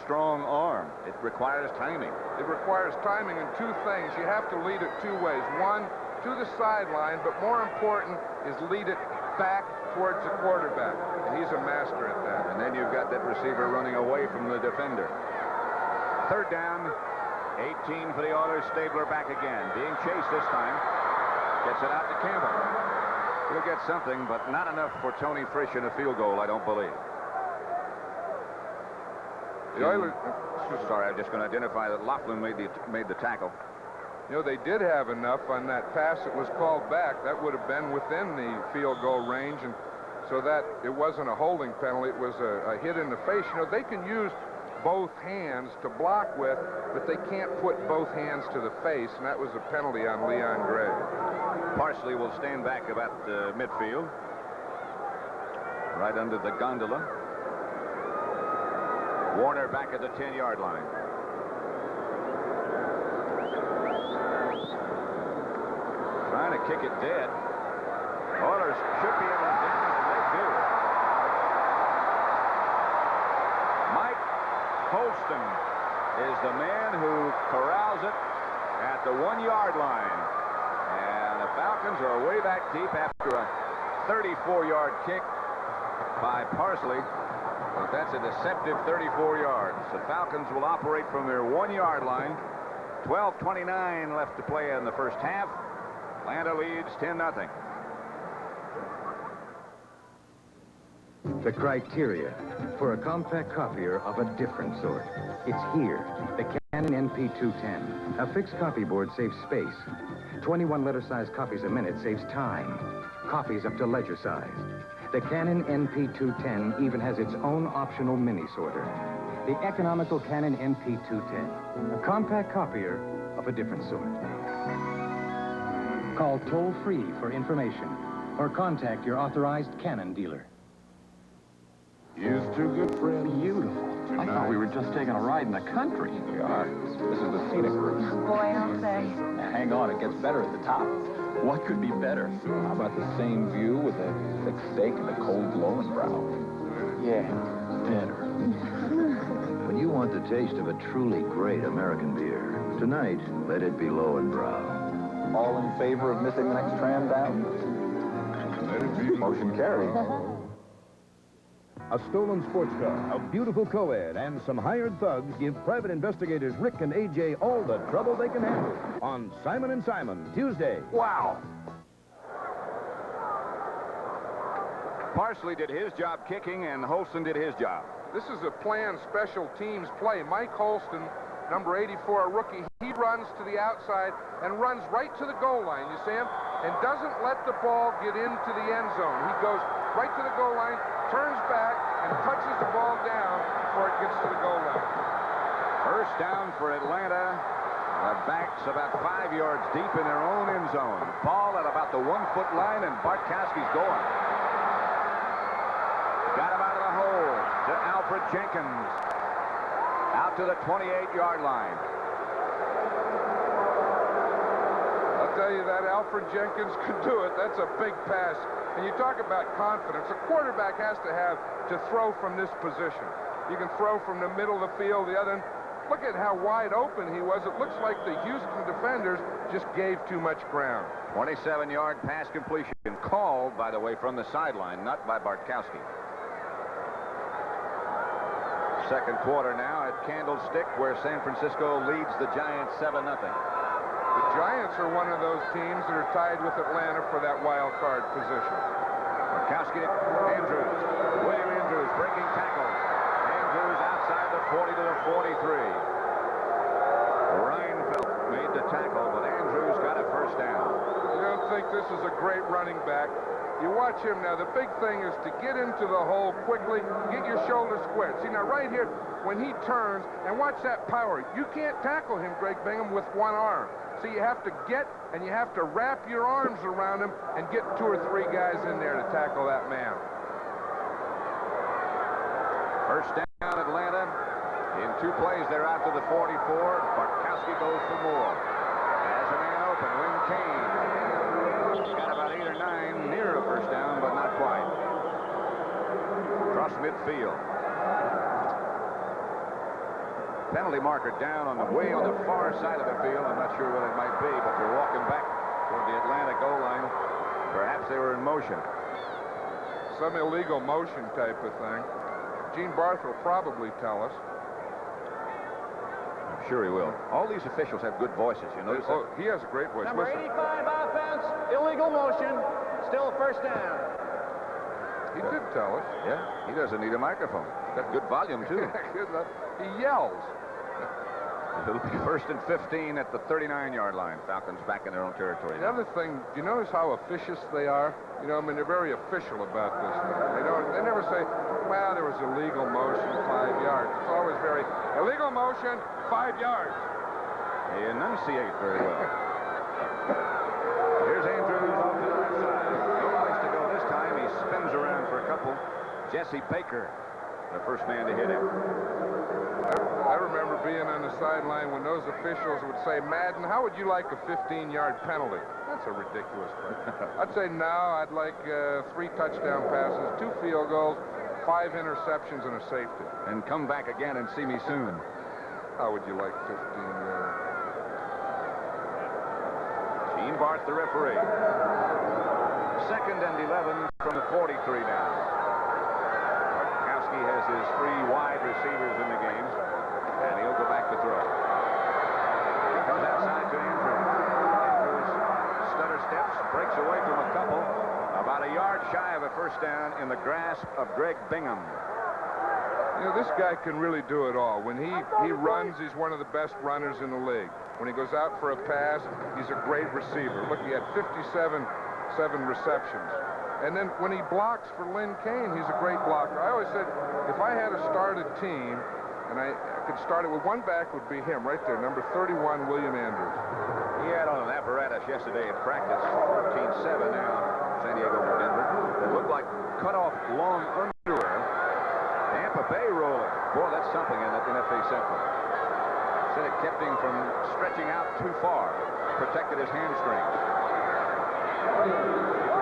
strong arm. It requires timing. It requires timing and two things. You have to lead it two ways. One, to the sideline, but more important is lead it back towards the quarterback. And he's a master at that. And then you've got that receiver running away from the defender. Third down, 18 for the Oilers. Stabler back again. Being chased this time. Gets it out to Campbell. He'll get something, but not enough for Tony Frisch in a field goal, I don't believe. The Oilers... Sorry, I'm just going to identify that Laughlin made the tackle. You know, they did have enough on that pass that was called back. That would have been within the field goal range, and so that it wasn't a holding penalty. It was a hit in the face. You know, they can use both hands to block with, but they can't put both hands to the face, and that was a penalty on Leon Gray. Parsley will stand back about midfield, right under the gondola. Warner back at the 10-yard line. Trying to kick it dead. Oilers should be able to do it, and they do. Mike Holston is the man who corrals it at the 1-yard line. And the Falcons are way back deep after a 34-yard kick by Parsley. But that's a deceptive 34 yards. The Falcons will operate from their 1-yard line. 12:29 left to play in the first half. Atlanta leads 10-0. The criteria for a compact copier of a different sort. It's here. The Canon NP210. A fixed copy board saves space. 21 letter-size copies a minute saves time. Copies up to ledger size. The Canon NP210 even has its own optional mini sorter. The economical Canon NP210. A compact copier of a different sort. Call toll-free for information or contact your authorized Canon dealer. Here's two good friends. Beautiful. I thought we were just taking a ride in the country. We are. This is the scenic route. Boy, I'll say. Now, hang on, it gets better at the top. What could be better? How about the same view with a thick steak and a cold Lowenbrow? Yeah, better. When you want the taste of a truly great American beer, tonight, let it be Lowenbrow. All in favor of missing the next tram down? Let it be. Motion carried. A stolen sports car, a beautiful co-ed, and some hired thugs give private investigators Rick and AJ all the trouble they can handle on Simon & Simon, Tuesday. Wow. Parsley did his job kicking, and Holston did his job. This is a planned special teams play. Mike Holston, number 84, a rookie, he runs to the outside and runs right to the goal line, you see him? And doesn't let the ball get into the end zone. He goes right to the goal line, turns back, and touches the ball down before it gets to the goal line. First down for Atlanta. The backs about 5 yards deep in their own end zone. Ball at about the 1-foot line, and Bartkowski's going. Got him out of the hole to Alfred Jenkins. Out to the 28-yard line. I'll tell you that Alfred Jenkins could do it. That's a big pass. And you talk about confidence. A quarterback has to have to throw from this position. You can throw from the middle of the field, the other. Look at how wide open he was. It looks like the Houston defenders just gave too much ground. 27-yard pass completion called, by the way, from the sideline, not by Bartkowski. Second quarter now at Candlestick, where San Francisco leads the Giants 7-0. The Giants are one of those teams that are tied with Atlanta for that wild card position. Bartkowski to Andrews. William Andrews breaking tackles. Andrews outside the 40 to the 43. Reinfeldt made the tackle, but Andrews got a first down. You don't think this is a great running back? You watch him now. The big thing is to get into the hole quickly, get your shoulders squared. See, now right here, when he turns, and watch that power. You can't tackle him, Greg Bingham, with one arm. So you have to get, and you have to wrap your arms around him and get 2 or 3 guys in there to tackle that man. First down, Atlanta. In 2 plays, they're out to the 44. Bartkowski goes for more. Has a man open. Win Kane. He's got about 8 or 9 near a first down, but not quite. Across midfield. Penalty marker down on the way on the far side of the field. I'm not sure what it might be, but they're walking back toward the Atlanta goal line. Perhaps they were in motion. Some illegal motion type of thing. Gene Barth will probably tell us. I'm sure he will. All these officials have good voices, you notice that? Oh, he has a great voice. Number Listen. 85 offense, illegal motion, still a first down. He did tell us. Yeah, he doesn't need a microphone. Got good volume, too. He yells. It'll be first and 15 at the 39-yard line. Falcons back in their own territory. The other thing, do you notice how officious they are? You know, I mean, they're very official about this. They never say, well, there was illegal motion, 5 yards. It's always very, illegal motion, 5 yards. They enunciate very well. Here's Andrews off to the left side. No place to go this time. He spins around for a couple. Jesse Baker, the first man to hit him. I remember being on the sideline when those officials would say, Madden, how would you like a 15-yard penalty? That's a ridiculous question. I'd say, no, I'd like 3 touchdown passes, 2 field goals, 5 interceptions, and a safety. And come back again and see me soon. How would you like 15 yards? Gene Barth, the referee. Second and 11 from the 43 now. Bartkowski has his 3 wide receivers in the game, and he'll go back to throw. He comes outside to Andrews. Andrews stutter steps, breaks away from a couple. About a yard shy of a first down in the grasp of Greg Bingham. You know, this guy can really do it all. When he runs, he's one of the best runners in the league. When he goes out for a pass, he's a great receiver. Look, he had 57 receptions. And then when he blocks for Lynn Kane, he's a great blocker. I always said, if I had a started team, and I could start it with one back, would be him right there, number 31, William Andrews. He had on an apparatus yesterday in practice, 14-7 now, San Diego to Denver. It looked like cut-off long underwear. Tampa Bay rolling. Boy, that's something in that NFC Central. Said it kept him from stretching out too far. Protected his hamstrings.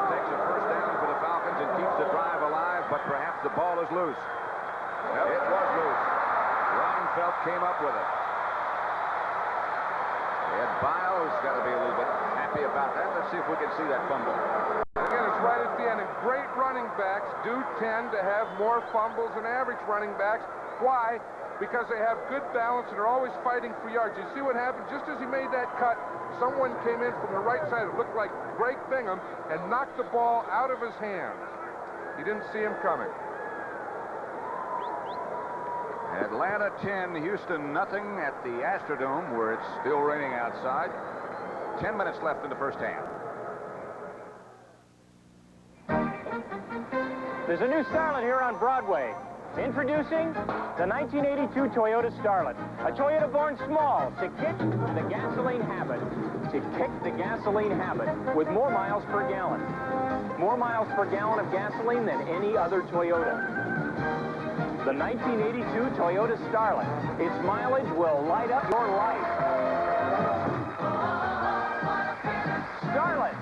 Takes a first down for the Falcons and keeps the drive alive, but perhaps the ball is loose. Yep. It was loose. Reinfeldt came up with it. Ed Biles got to be a little bit happy about that. Let's see if we can see that fumble. Again, it's right at the end. And great running backs do tend to have more fumbles than average running backs. Why? Because they have good balance and are always fighting for yards. You see what happened? Just as he made that cut, someone came in from the right side. It looked like Greg Bingham and knocked the ball out of his hands. He didn't see him coming. Atlanta 10, Houston nothing at the Astrodome, where it's still raining outside. 10 minutes left in the first half. There's a new Starlet here on Broadway. Introducing the 1982 Toyota Starlet. A Toyota born small to kick the gasoline habit. To kick the gasoline habit with more miles per gallon. More miles per gallon of gasoline than any other Toyota. The 1982 Toyota Starlet. Its mileage will light up your life. Starlet.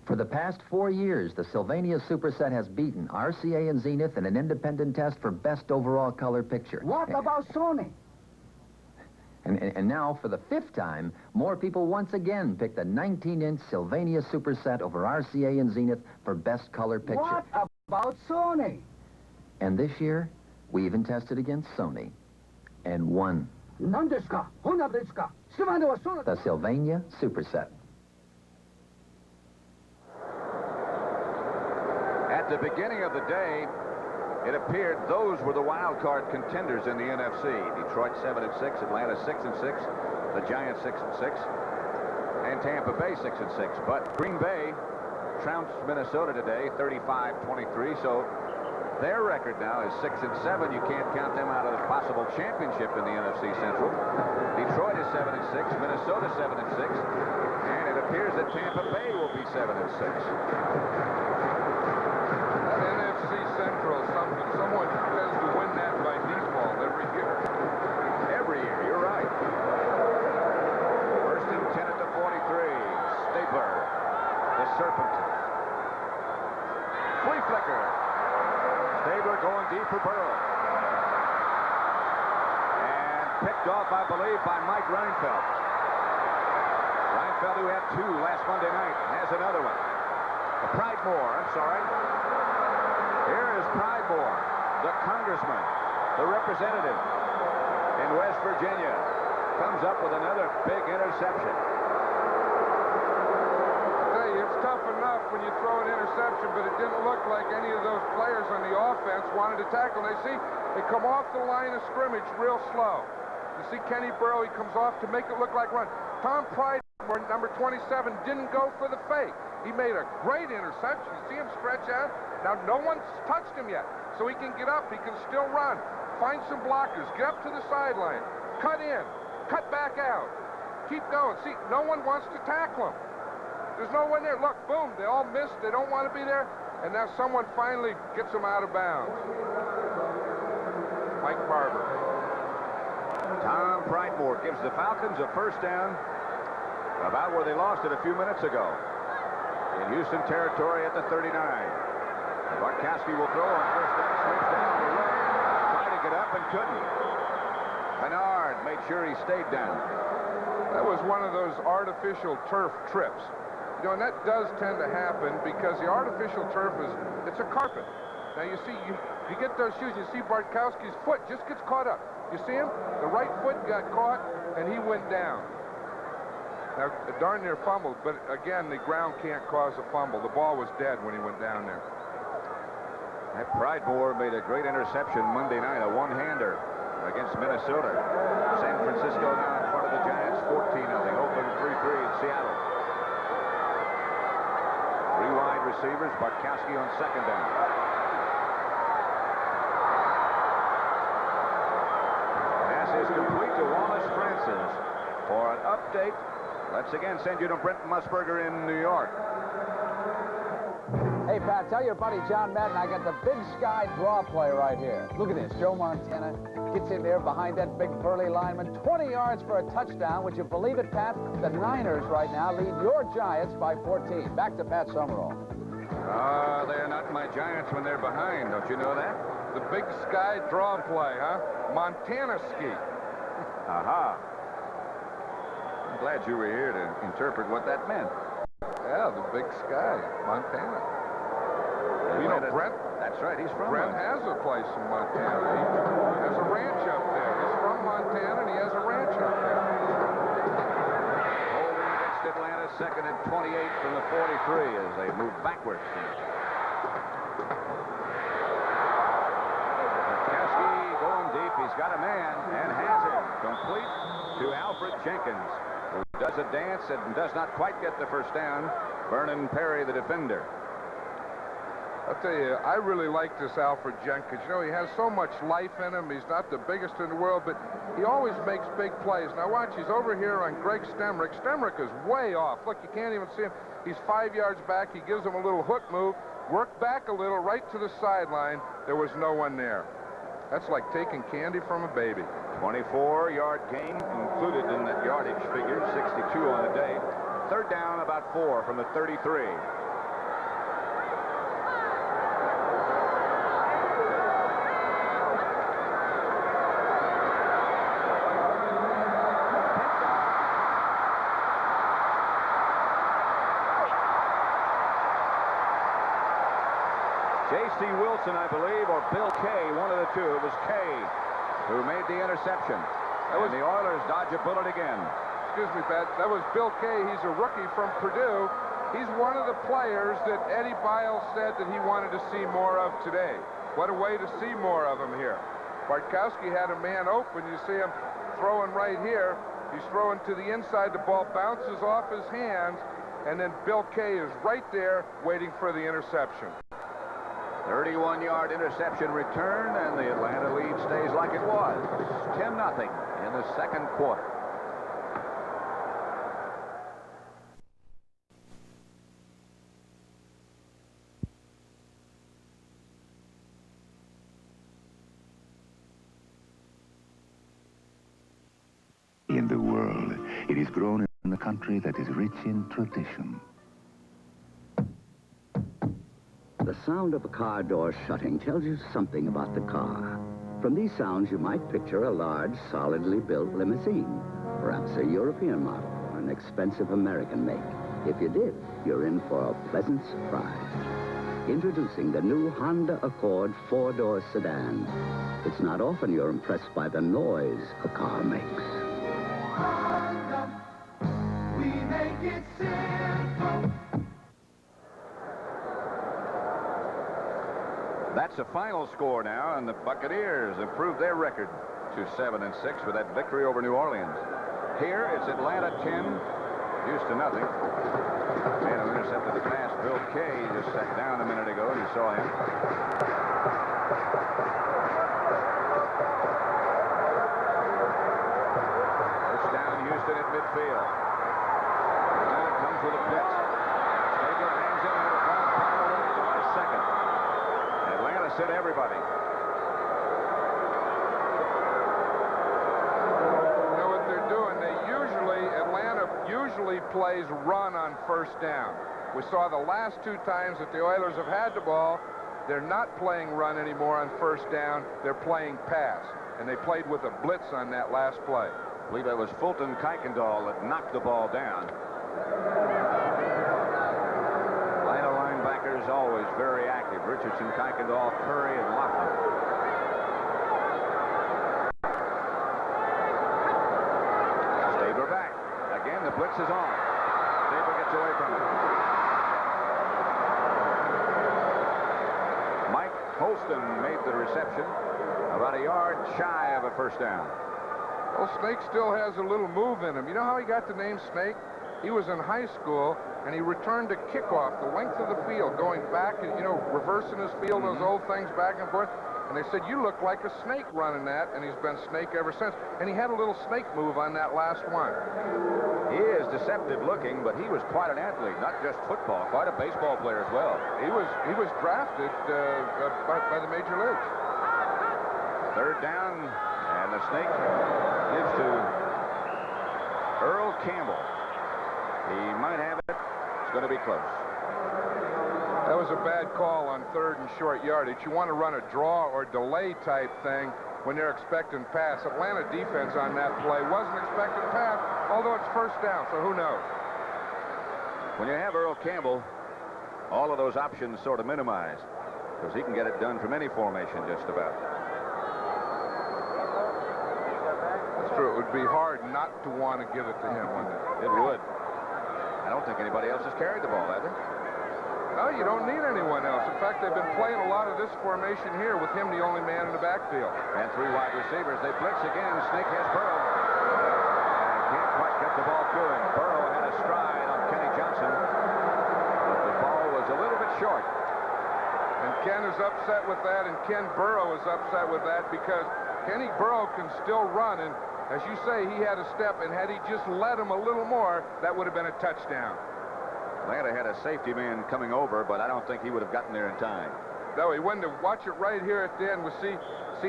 For the past 4 years, the Sylvania Superset has beaten RCA and Zenith in an independent test for best overall color picture. What about Sony? And now, for the 5th time, more people once again picked the 19-inch Sylvania Superset over RCA and Zenith for best color picture. What about Sony? And this year, we even tested against Sony and won. The Sylvania Superset. At the beginning of the day, it appeared those were the wild card contenders in the NFC. Detroit 7-6, Atlanta 6-6, the Giants 6-6, and Tampa Bay 6-6. But Green Bay trounced Minnesota today, 35-23. So their record now is 6-7. You can't count them out of the possible championship in the NFC Central. Detroit is 7-6, Minnesota 7-6, and it appears that Tampa Bay will be 7-6. Central, someone tends to win that by default every year. Every year, you're right. First and 10 at the 43. Stabler, the Serpent. Flea flicker. Stabler going deep for Burrow. And picked off, I believe, by Mike Reinfeldt. Reinfeldt, who had 2 last Monday night, has another one. Pridemore, I'm sorry. Here is Pridemore, the congressman, the representative in West Virginia, comes up with another big interception. I tell you, it's tough enough when you throw an interception, but it didn't look like any of those players on the offense wanted to tackle. They come off the line of scrimmage real slow. You see Kenny Burrow, he comes off to make it look like run. Tom Pridemore, number 27, didn't go for the fake. He made a great interception. You see him stretch out? Now, no one's touched him yet, so he can get up. He can still run. Find some blockers. Get up to the sideline. Cut in. Cut back out. Keep going. See, no one wants to tackle him. There's no one there. Look, boom, they all missed. They don't want to be there. And now someone finally gets him out of bounds. Mike Barber. Tom Pridemore gives the Falcons a first down about where they lost it a few minutes ago. In Houston territory at the 39. Bartkowski will throw on first down, sweeps down the way, tried to get up and couldn't. Bernard made sure he stayed down. That was one of those artificial turf trips. You know, and that does tend to happen because the artificial turf it's a carpet. Now you see, you get those shoes, you see Bartkowski's foot just gets caught up. You see him? The right foot got caught and he went down. Now, darn near fumbled, but again, the ground can't cause a fumble. The ball was dead when he went down there. That Pridemore made a great interception Monday night, a one-hander against Minnesota. San Francisco now in front of the Giants, 14-0. Open 3-3 in Seattle. Three wide receivers, Bartkowski on second down. Pass is complete to Wallace Francis. For an update, let's again send you to Brent Musburger in New York. Hey, Pat, tell your buddy John Madden I got the Big Sky draw play right here. Look at this. Joe Montana gets in there behind that big burly lineman. 20 yards for a touchdown. Would you believe it, Pat? The Niners right now lead your Giants by 14. Back to Pat Summerall. They're not my Giants when they're behind. Don't you know that? The Big Sky draw play, huh? Montana ski. Aha. I'm glad you were here to interpret what that meant. Yeah, the Big Sky, Montana. You know, Brent? That's right, he's from Brent has a place in Montana. He has a ranch up there. He's from Montana, and he has a ranch up there. Holding against Atlanta, second and 28 from the 43 as they move backwards. Bartkowski going deep. He's got a man and has him. Complete to Alfred Jenkins, who does a dance and does not quite get the first down. Vernon Perry, the defender. I'll tell you, I really like this Alfred Jenkins. You know, he has so much life in him. He's not the biggest in the world, but he always makes big plays. Now watch, he's over here on Greg Stemrick. Stemrick is way off. Look, you can't even see him. He's 5 yards back. He gives him a little hook move, work back a little, right to the sideline. There was no one there. That's like taking candy from a baby. 24-yard gain included in that yardage figure, 62 on the day. Third down, about 4 from the 33. J.C. Wilson, I believe, or Bill Kay, one of the two. It was Kay who made the interception. And the Oilers dodge a bullet again. Excuse me, Pat. That was Bill Kay. He's a rookie from Purdue. He's one of the players that Eddie Biles said that he wanted to see more of today. What a way to see more of him here. Bartkowski had a man open. You see him throwing right here. He's throwing to the inside. The ball bounces off his hands. And then Bill Kay is right there waiting for the interception. 31-yard interception return, and the Atlanta lead stays like it was. 10-0 in the second quarter. In the world, it is grown in a country that is rich in tradition. The sound of a car door shutting tells you something about the car. From these sounds, you might picture a large, solidly built limousine, perhaps a European model or an expensive American make. If you did, you're in for a pleasant surprise. Introducing the new Honda Accord four-door sedan. It's not often you're impressed by the noise a car makes. Honda, we make it simple. That's a final score now, and the Buccaneers improved their record to 7-6 with that victory over New Orleans. Here it's Atlanta 10, Houston nothing. Man who intercepted the pass, Bill Kay, just sat down a minute ago, and you saw him. First down, Houston at midfield. Atlanta comes with a blitz. Stabler hangs in there, ball fouled at the last second. Atlanta said everybody. You know what they're doing? Atlanta usually plays run on first down. We saw the last two times that the Oilers have had the ball, they're not playing run anymore on first down. They're playing pass. And they played with a blitz on that last play. I believe it was Fulton Kuykendall that knocked the ball down. Atlanta linebackers always very active. Richardson, Kuykendall, Curry, and Laughlin. Stabler back. Again, the blitz Phillips is on. Stabler gets away from it. Mike Holston made the reception. About a yard shy of a first down. Well, Snake still has a little move in him. You know how he got the name Snake? He was in high school, and he returned a kickoff the length of the field, going back and, you know, reversing his field, those old things back and forth. And they said, you look like a snake running that, and he's been Snake ever since. And he had a little snake move on that last one. He is deceptive looking, but he was quite an athlete, not just football, quite a baseball player as well. He was drafted by the major leagues. Third down, and the Snake gives to Earl Campbell. He might have it. It's going to be close. That was a bad call on third and short yardage. You want to run a draw or delay type thing when they're expecting pass. Atlanta defense on that play wasn't expecting pass, although it's first down, so who knows? When you have Earl Campbell, all of those options sort of minimized, because he can get it done from any formation just about. That's true. It would be hard not to want to give it to him, wouldn't it? It would. I don't think anybody else has carried the ball, have they? No, you don't need anyone else. In fact, they've been playing a lot of this formation here with him the only man in the backfield. And three wide receivers. They blitz again. Snake has Burrow. And can't quite get the ball to him. Burrow had a stride on Kenny Johnson, but the ball was a little bit short. And Ken is upset with that, and Ken Burrow is upset with that because Kenny Burrow can still run, and as you say, he had a step, and had he just let him a little more, that would have been a touchdown. Atlanta had a safety man coming over, but I don't think he would have gotten there in time. No, he wouldn't have. Watch it right here at the end. We see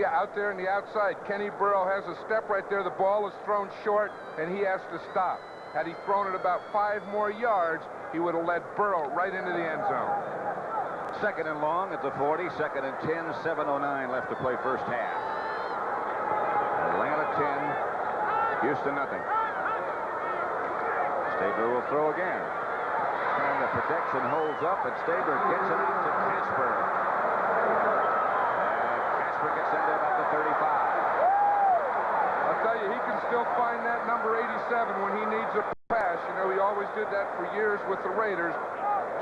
out there on the outside, Kenny Burrow has a step right there. The ball is thrown short, and he has to stop. Had he thrown it about 5 more yards, he would have led Burrow right into the end zone. Second and long at the 40, second and 10, 7:09 left to play first half. Atlanta 10, Houston nothing. Stabler will throw again. And the protection holds up, and Stabler gets it out to Casper. And Casper gets into about the 35. I'll tell you, he can still find that number 87 when he needs a pass. You know, he always did that for years with the Raiders.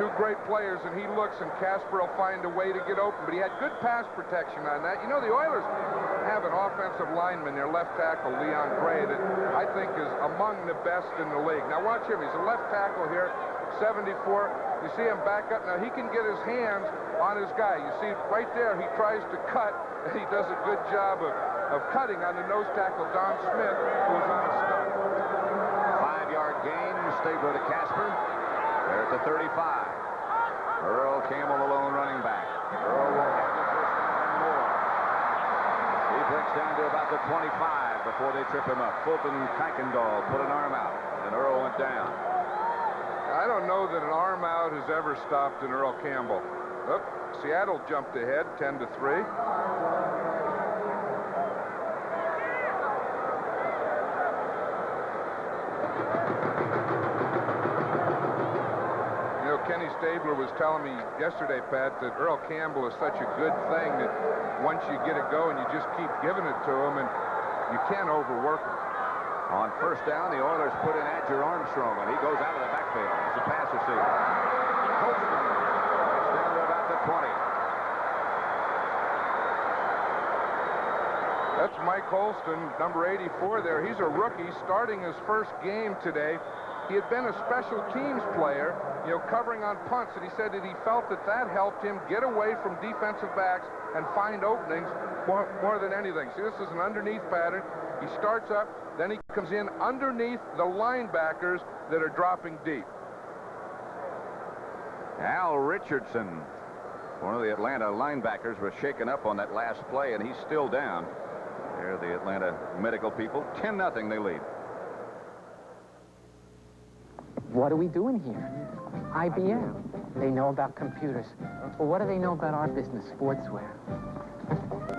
Two great players, and he looks, and Casper will find a way to get open. But he had good pass protection on that. You know, the Oilers have an offensive lineman, their left tackle, Leon Gray, that I think is among the best in the league. Now watch him. He's a left tackle here. 74. You see him back up. Now he can get his hands on his guy. You see right there, he tries to cut, and he does a good job of cutting on the nose tackle, Don Smith, who was on a stunt. 5-yard gain, Stabler to Casper. They're at the 35. Earl Campbell, the lone running back. Earl will have the first down and more. He breaks down to about the 25 before they trip him up. Fulton Kuykendall put an arm out, and Earl went down. I don't know that an arm out has ever stopped an Earl Campbell. Look, Seattle jumped ahead 10-3. You know, Kenny Stabler was telling me yesterday, Pat, that Earl Campbell is such a good thing that once you get it going, you just keep giving it to him, and you can't overwork him. On first down, the Oilers put in Adger Armstrong, and he goes out of the backfield. It's a pass receiver. Holston gets down to about the 20. That's Mike Holston, number 84 there. He's a rookie starting his first game today. He had been a special teams player, you know, covering on punts, and he said that he felt that helped him get away from defensive backs and find openings more than anything. See, this is an underneath pattern. He starts up, then he comes in underneath the linebackers that are dropping deep. Al Richardson, one of the Atlanta linebackers, was shaken up on that last play, and he's still down. There are the Atlanta medical people. 10-0 they lead. What are we doing here? IBM. They know about computers. Well, what do they know about our business, sportswear?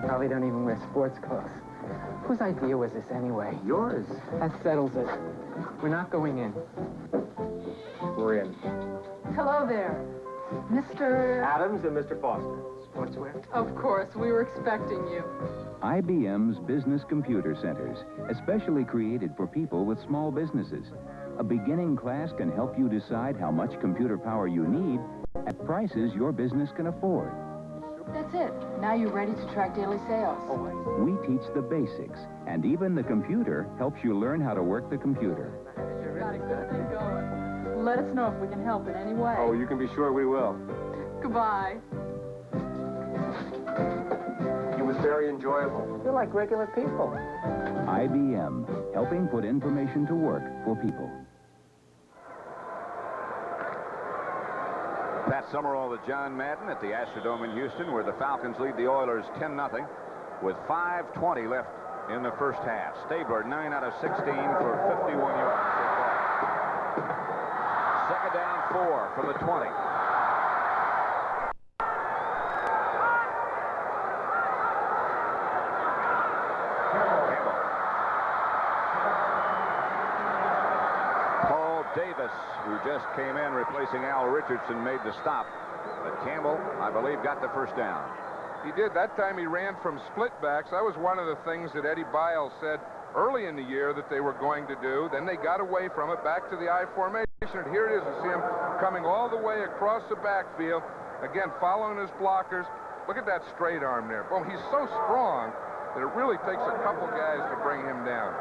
Probably don't even wear sports clothes. Whose idea was this anyway? Yours. That settles it. We're not going in. We're in. Hello there. Mr. Adams and Mr. Foster. Sportswear? Of course, we were expecting you. IBM's Business Computer Centers, especially created for people with small businesses. A beginning class can help you decide how much computer power you need at prices your business can afford. That's it. Now you're ready to track daily sales. We teach the basics, and even the computer helps you learn how to work the computer. Got a good thing going. Let us know if we can help in any way. Oh, you can be sure we will. Goodbye. It was very enjoyable. You're like regular people. IBM, helping put information to work for people. Pat Summerall to John Madden at the Astrodome in Houston, where the Falcons lead the Oilers 10-0 with 5:20 left in the first half. Stabler 9 out of 16 for 51 yards. Second down 4 from the 20. Davis, who just came in replacing Al Richardson, made the stop. But Campbell, I believe, got the first down. He did. That time he ran from split backs. That was one of the things that Eddie Biles said early in the year that they were going to do. Then they got away from it, back to the I formation. And here it is. You see him coming all the way across the backfield. Again, following his blockers. Look at that straight arm there. Boom, he's so strong that it really takes a couple guys to bring him down.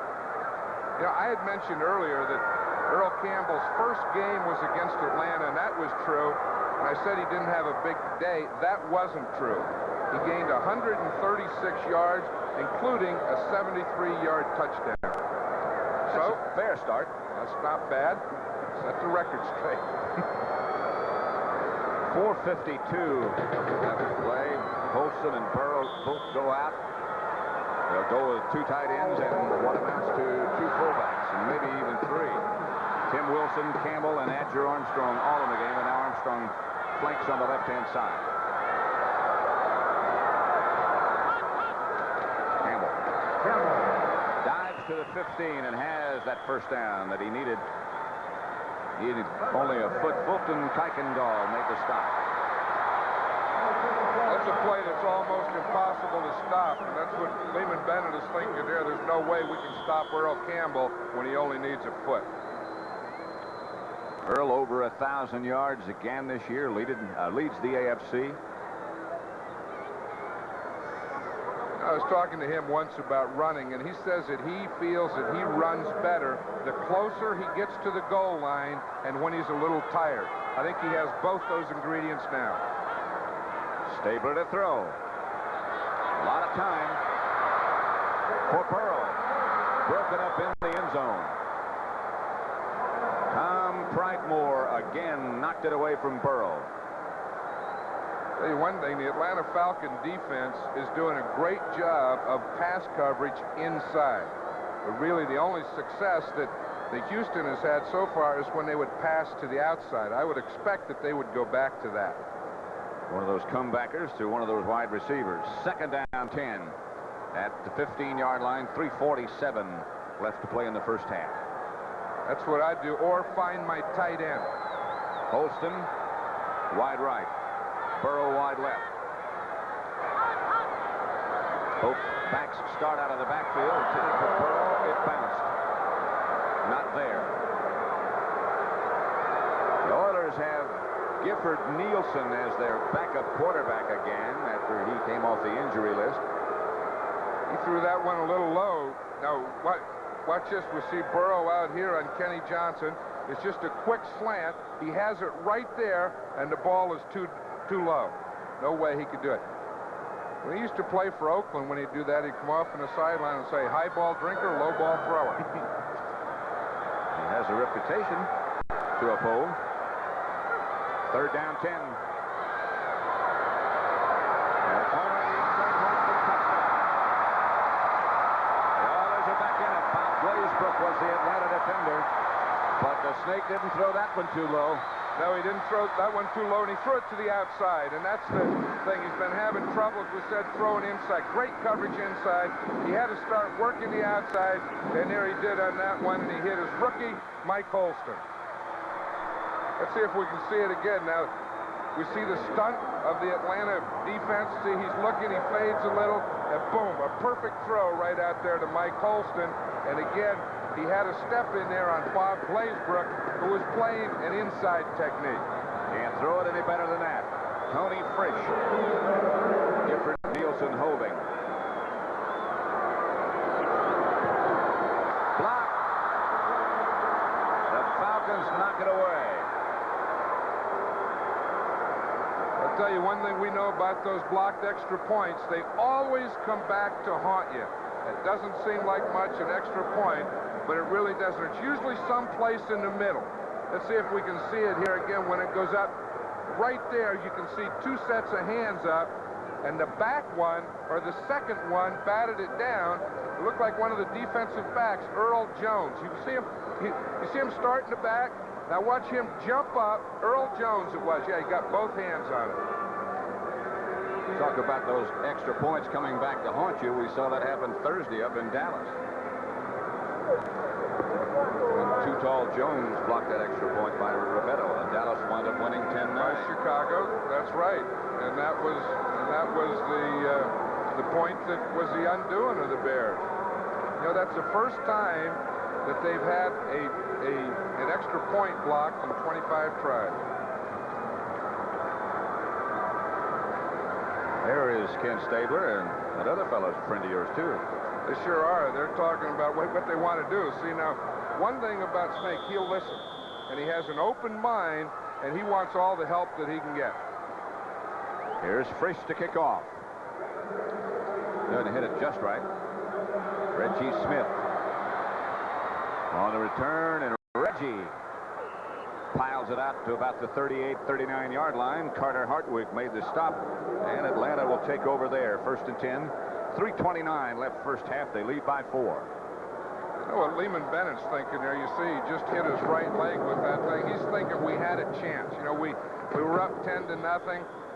You know, I had mentioned earlier that Earl Campbell's first game was against Atlanta, and that was true. And I said he didn't have a big day. That wasn't true. He gained 136 yards, including a 73-yard touchdown. So, that's a fair start. That's not bad. Set the record straight. 4:52 left to play. Holston and Burrow both go out. They'll go with 2 tight ends and what amounts to 2 fullbacks, and maybe even 3. Tim Wilson, Campbell, and Adger Armstrong all in the game, and now Armstrong flanks on the left-hand side. Campbell dives to the 15 and has that first down that he needed. He needed only a foot. Fulton Kuykendall made the stop. That's a play that's almost impossible to stop, and that's what Lehman Bennett is thinking there. There's no way we can stop Earl Campbell when he only needs a foot. Earl over 1,000 yards again this year, leads the AFC. I was talking to him once about running, and he says that he feels that he runs better the closer he gets to the goal line and when he's a little tired. I think he has both those ingredients now. Stabler to throw. A lot of time for Burrow. Broken up in the end zone. Tom Prightmore again knocked it away from Burrow. Tell you one thing, the Atlanta Falcon defense is doing a great job of pass coverage inside. But really the only success that Houston has had so far is when they would pass to the outside. I would expect that they would go back to that. One of those comebackers to one of those wide receivers. Second down 10 at the 15-yard line. 3:47 left to play in the first half. That's what I do, or find my tight end. Holston, wide right. Burrow, wide left. Both backs start out of the backfield. Intended for Burrow. It bounced. Not there. The Oilers have Gifford Nielsen as their backup quarterback again after he came off the injury list. He threw that one a little low. Now, watch this. We see Burrow out here on Kenny Johnson. It's just a quick slant. He has it right there, and the ball is too low. No way he could do it. When he used to play for Oakland, when he'd do that, he'd come off on the sideline and say, high ball drinker, low ball thrower. He has a reputation to uphold. Third down 10. Was the Atlanta defender, but the Snake didn't throw that one too low. No, he didn't throw that one too low, and he threw it to the outside, and that's the thing. He's been having trouble, as we said, throwing inside. Great coverage inside. He had to start working the outside, and there he did on that one, and he hit his rookie, Mike Holston. Let's see if we can see it again. Now, we see the stunt of the Atlanta defense. See, he's looking, he fades a little, and boom, a perfect throw right out there to Mike Holston. And again, he had a step in there on Bob Glazebrook, who was playing an inside technique. Can't throw it any better than that. Tony Frisch. Different Nielsen holding. Block. The Falcons knock it away. I'll tell you one thing we know about those blocked extra points. They always come back to haunt you. It doesn't seem like much, an extra point, but it really doesn't. It's usually someplace in the middle. Let's see if we can see it here again when it goes up. Right there, you can see two sets of hands up, and the back one, or the second one, batted it down. It looked like one of the defensive backs, Earl Jones. You see him, you see him start in the back? Now watch him jump up. Earl Jones it was. Yeah, he got both hands on it. Talk about those extra points coming back to haunt you. We saw that happen Thursday up in Dallas. When Too Tall Jones blocked that extra point by Roberto, and Dallas wound up winning 10-9. By Chicago, that's right. And that was the point that was the undoing of the Bears. You know, that's the first time that they've had an extra point blocked in 25 tries. There is Ken Stabler, and that other fellow's a friend of yours, too. They sure are. They're talking about what they want to do. See, now, one thing about Snake, he'll listen. And he has an open mind, and he wants all the help that he can get. Here's Frisch to kick off. Doesn't hit it just right. Reggie Smith on the return, and Reggie piles it out to about the 38, 39-yard line. Carter Hartwig made the stop, and Atlanta will take over there. 1st and 10. 3:29 left first half. They lead by 4. You know what Lehman Bennett's thinking there? You see, he just hit his right leg with that thing. He's thinking we had a chance. You know, we were up 10-0,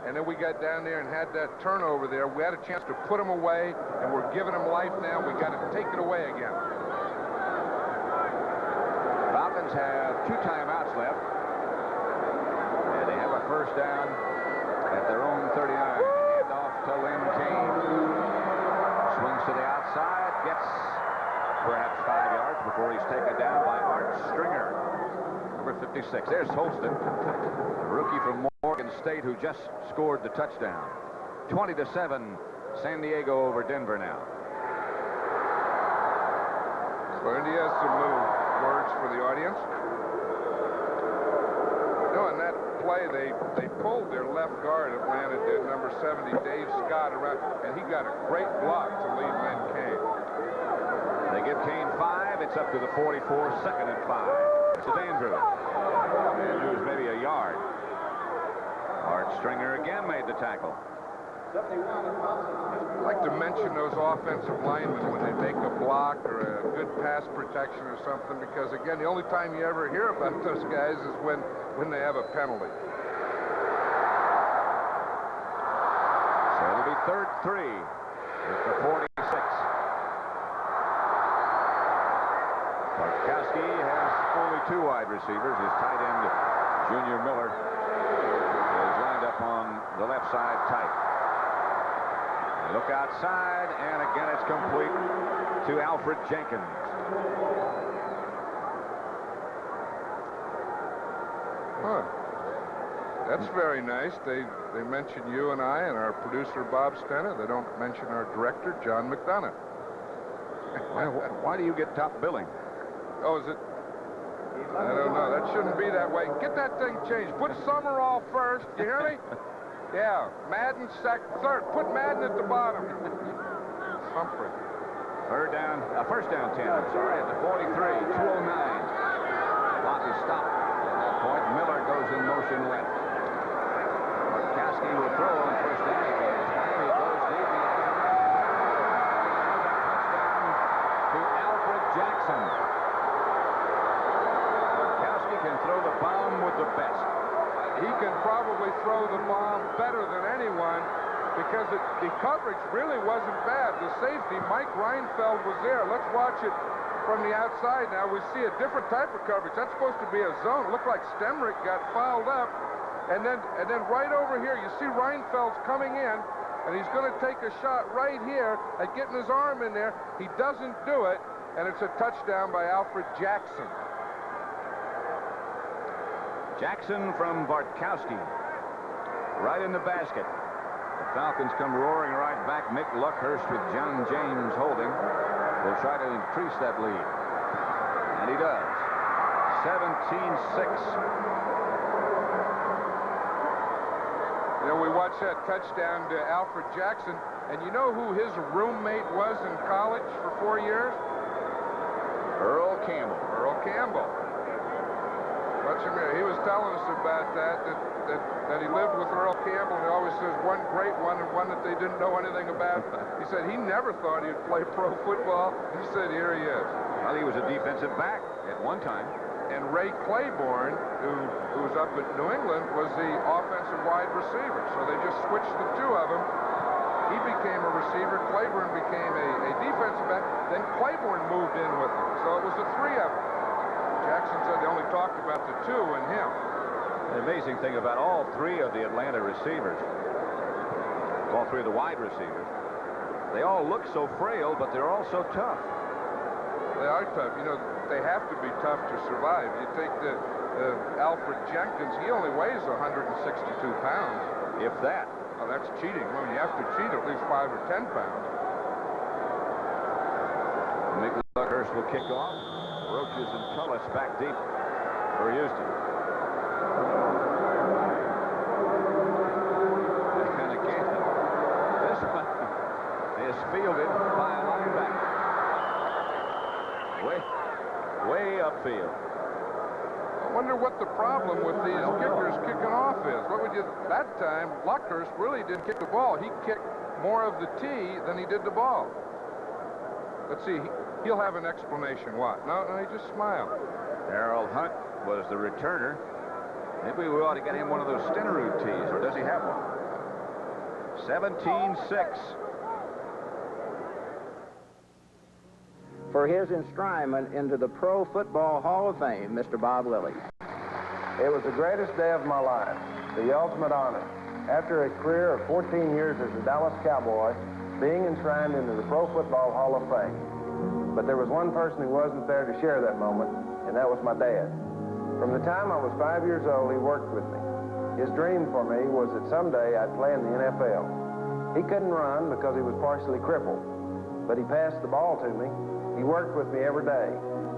and then we got down there and had that turnover there. We had a chance to put them away, and we're giving them life now. We got to take it away again. Falcons have 2 timeouts left, and they have a first down at their own 39. Hand off to Lynn Kane. Swings to the outside, gets perhaps 5 yards before he's taken down by Art Stringer, number 56. There's Holston, a rookie from Morgan State who just scored the touchdown. 20-7, San Diego over Denver now. So Indy has some little words for the audience. No, in that play, they pulled their left guard, Atlanta did, number 70, Dave Scott, around, and he got a great block to lead Lynn Kane. They give Kane 5. It's up to the 44, 2nd and 5. This is Andrews. Andrews maybe a yard. Art Stringer again made the tackle. I'd like to mention those offensive linemen when they make a block or a good pass protection or something, because, again, the only time you ever hear about those guys is when they have a penalty. So it'll be 3rd 3 at the 46. Bartkowski has only 2 wide receivers. His tight end, Junior Miller, is lined up on the left side tight. Look outside, and again it's complete to Alfred Jenkins. Huh. That's very nice. They mention you and I and our producer, Bob Stena. They don't mention our director, John McDonough. Why do you get top billing? Oh, is it? I don't know. That shouldn't be that way. Get that thing changed. Put Summerall first. You hear me? Yeah. Madden third. Put Madden at the bottom. Humphrey. First down 10. I'm sorry, at the 43. 2:09. Clock is stopped at that point. Miller goes in motion left. Bartkowski will throw on first down. He goes deep. Touchdown to Alfred Jackson. Bartkowski can throw the bomb with the best. He can probably throw the bomb better than anyone, because the coverage really wasn't bad. The safety, Mike Reinfeld, was there. Let's watch it from the outside now. We see a different type of coverage. That's supposed to be a zone. It looked like Stemrick got fouled up. And then right over here, you see Reinfeld's coming in, and he's going to take a shot right here at getting his arm in there. He doesn't do it, and it's a touchdown by Alfred Jackson. Jackson from Bartkowski. Right in the basket. The Falcons come roaring right back. Mick Luckhurst with John James holding. Will try to increase that lead. And he does. 17-6. You know, we watched that touchdown to Alfred Jackson, and you know who his roommate was in college for 4 years? Earl Campbell. Earl Campbell. Watch him here. He was telling us about that he lived with Earl Campbell, and he always says one great one and one that they didn't know anything about. He said he never thought he'd play pro football. He said, here he is. Well, he was a defensive back at one time. And Ray Claiborne, who was up at New England, was the offensive wide receiver. So they just switched the two of them. He became a receiver. Claiborne became a defensive back. Then Claiborne moved in with them. So it was the three of them. Jackson said they only talked about the two and him. The amazing thing about all three of the Atlanta receivers, all three of the wide receivers, they all look so frail, but they're all so tough. They are tough. You know, they have to be tough to survive. You take the Alfred Jenkins, he only weighs 162 pounds. If that. Oh, that's cheating. I mean, you have to cheat at least 5 or 10 pounds. Mick Luckhurst will kick off. Roaches and Tullis back deep for Houston. And again, this one is fielded by a linebacker. Way upfield. I wonder what the problem with these kickers kicking off is. What would you? That time, Luckhurst really didn't kick the ball. He kicked more of the tee than he did the ball. Let's see. He'll have an explanation. What? No, he just smiled. Darrell Hunt was the returner. Maybe we ought to get him one of those Stenerud tees, or does he have one? 17-6. For his enshrinement into the Pro Football Hall of Fame, Mr. Bob Lilly. It was the greatest day of my life, the ultimate honor. After a career of 14 years as a Dallas Cowboy, being enshrined into the Pro Football Hall of Fame. But there was one person who wasn't there to share that moment, and that was my dad. From the time I was 5 years old, he worked with me. His dream for me was that someday I'd play in the NFL. He couldn't run because he was partially crippled, but he passed the ball to me. He worked with me every day.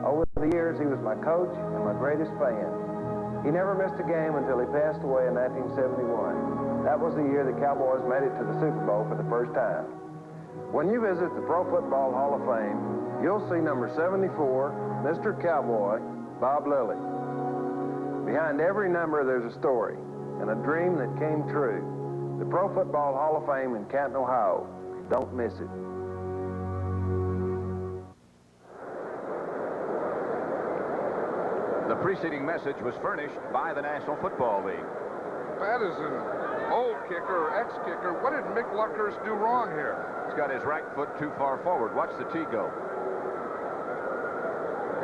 Over the years, he was my coach and my greatest fan. He never missed a game until he passed away in 1971. That was the year the Cowboys made it to the Super Bowl for the first time. When you visit the Pro Football Hall of Fame, you'll see number 74, Mr. Cowboy, Bob Lilly. Behind every number, there's a story and a dream that came true. The Pro Football Hall of Fame in Canton, Ohio. Don't miss it. The preceding message was furnished by the National Football League. That is an old kicker or ex-kicker. What did Mick Luckhurst do wrong here? He's got his right foot too far forward. Watch the tee go.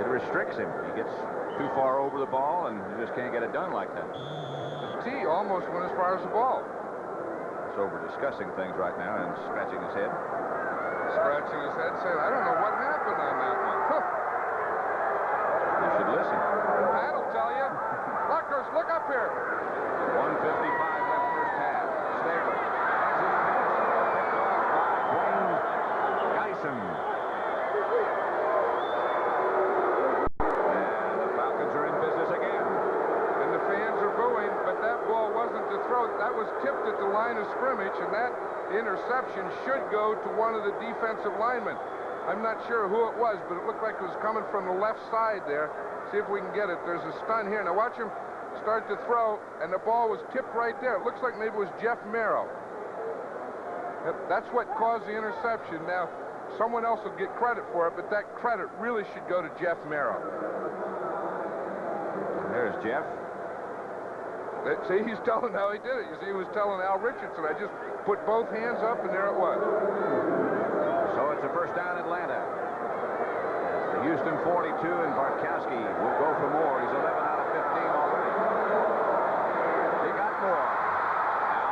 It restricts him. He gets too far over the ball, and you just can't get it done like that. The tee almost went as far as the ball. He's over discussing things right now and scratching his head. Scratching his head, saying, I don't know what happened on that one. Huh. You should listen. That'll tell you. Luckhurst, look up here. 1:55 left first half. Stabler has his pass picked off by Dwayne Geisen. And the Falcons are in business again. And the fans are booing, but that ball wasn't to throw. That was tipped at the line of scrimmage, and that interception should go to one of the defensive linemen. I'm not sure who it was, but it looked like it was coming from the left side there. See if we can get it. There's a stun here. Now watch him start to throw, and the ball was tipped right there. It looks like maybe it was Jeff Merrill. That's what caused the interception. Now, someone else will get credit for it, but that credit really should go to Jeff Merrill. There's Jeff. See, he's telling how he did it. You see, he was telling Al Richardson, I just put both hands up, and there it was. So it's a first down Atlanta. The Houston 42 and Bartkowski will go for more. He's 11 out of 15 already. He got more.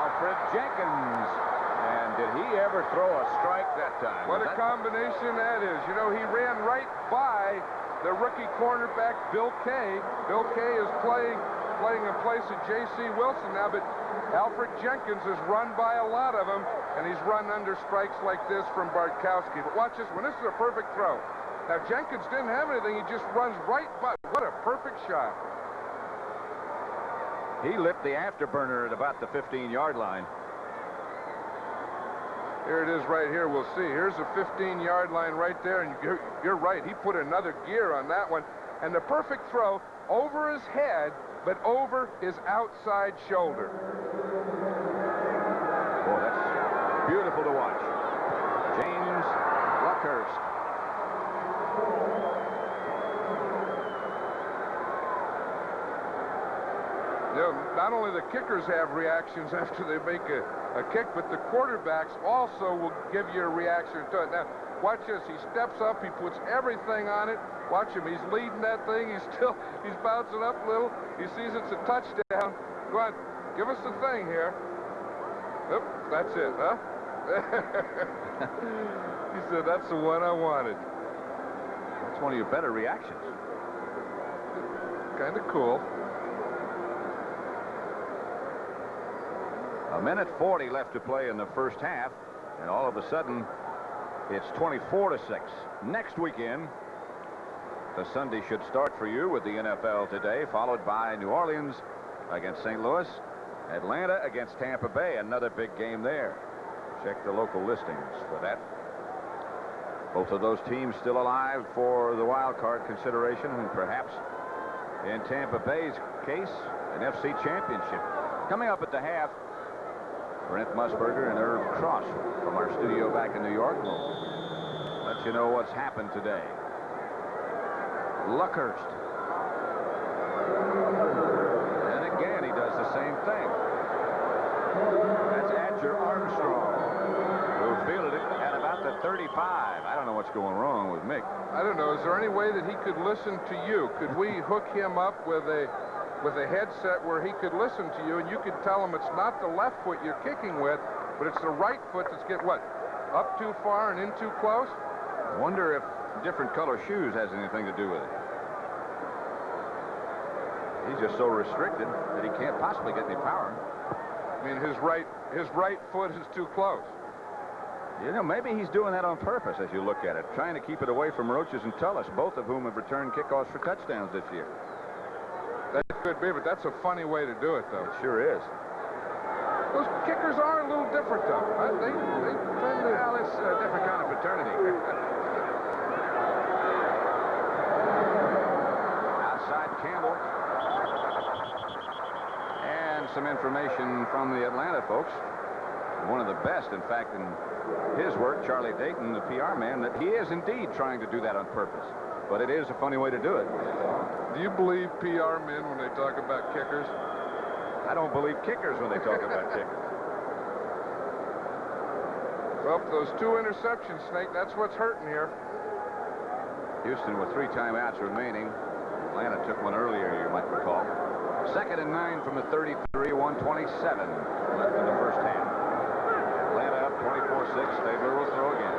Alfred Jenkins. And did he ever throw a strike that time? What a combination that is. You know, he ran right by the rookie cornerback, Bill Kay. Bill Kay is playing in place of J.C. Wilson now, but Alfred Jenkins has run by a lot of them, and he's run under strikes like this from Bartkowski. But watch this one. This is a perfect throw. Now, Jenkins didn't have anything. He just runs right by. What a perfect shot. He lit the afterburner at about the 15-yard line. Here it is right here. We'll see. Here's the 15-yard line right there, and you're right. He put another gear on that one. And the perfect throw over his head, but over his outside shoulder. Boy, that's beautiful to watch. James Luckhurst. You know, not only the kickers have reactions after they make a kick, but the quarterbacks also will give you a reaction to it. Now, watch this. He steps up. He puts everything on it. Watch him. He's leading that thing. He's bouncing up a little. He sees it's a touchdown. Go on. Give us the thing here. Oop, that's it, huh? He said, that's the one I wanted. That's one of your better reactions. Kind of cool. A minute 40 left to play in the first half, and all of a sudden, it's 24-6. Next weekend, the Sunday should start for you with the NFL today, followed by New Orleans against St. Louis, Atlanta against Tampa Bay, another big game there. Check the local listings for that. Both of those teams still alive for the wild card consideration, and perhaps in Tampa Bay's case, an FC championship. Coming up at the half, Brent Musburger and Herb Cross from our studio back in New York will let you know what's happened today. Luckhurst. And again, he does the same thing. That's Adger Armstrong, who fielded it at about the 35. I don't know what's going wrong with Mick. I don't know. Is there any way that he could listen to you? Could we hook him up with a headset where he could listen to you and you could tell him it's not the left foot you're kicking with, but it's the right foot that's up too far and in too close? I wonder if different color shoes has anything to do with it. He's just so restricted that he can't possibly get any power. I mean, his right foot is too close. You know, maybe he's doing that on purpose as you look at it, trying to keep it away from Roaches and Tullis, both of whom have returned kickoffs for touchdowns this year. That could be, but that's a funny way to do it, though. It sure is. Those kickers are a little different, though. They tend to... Well, it's a different kind of fraternity. Outside Campbell. And some information from the Atlanta folks. One of the best, in fact, in his work, Charlie Dayton, the PR man, that he is indeed trying to do that on purpose. But it is a funny way to do it. Do you believe PR men when they talk about kickers? I don't believe kickers when they talk about kickers. Well, those 2 interceptions, Snake, that's what's hurting here. Houston with 3 timeouts remaining. Atlanta took one earlier, you might recall. 2nd and 9 from the 33, 1:27 left in the first half. Atlanta up 24-6. Stabler will throw again.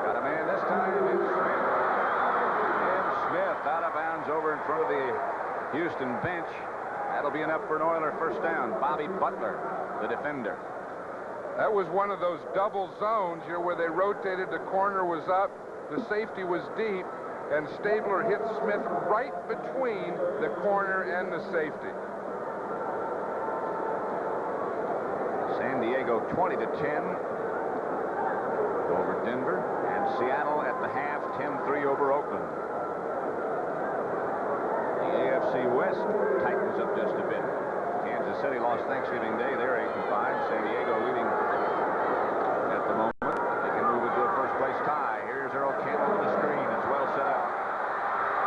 Got a man this time in Smith. Smith out of bounds over in front of the Houston bench. That'll be enough for an Oiler first down. Bobby Butler, the defender. That was one of those double zones, where they rotated. The corner was up, the safety was deep, and Stabler hit Smith right between the corner and the safety. San Diego 20-10 over Denver, and Seattle at the half 10-3 over Oakland. AFC West tightens up just a bit. Kansas City lost Thanksgiving Day. They're 8-5. San Diego leading at the moment. They can move into a first-place tie. Here's Earl Campbell with the screen. It's well set up.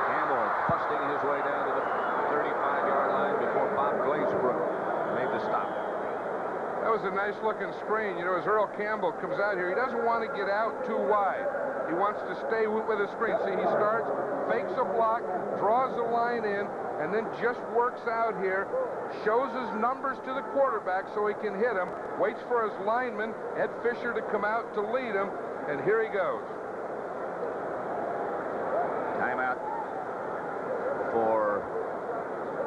Campbell busting his way down to the 35-yard line before Bob Glazebrook made the stop. That was a nice-looking screen. As Earl Campbell comes out here, he doesn't want to get out too wide. He wants to stay with a screen. See, he starts, fakes a block, draws the line in, and then just works out here, shows his numbers to the quarterback so he can hit him, waits for his lineman, Ed Fisher, to come out to lead him, and here he goes. Timeout for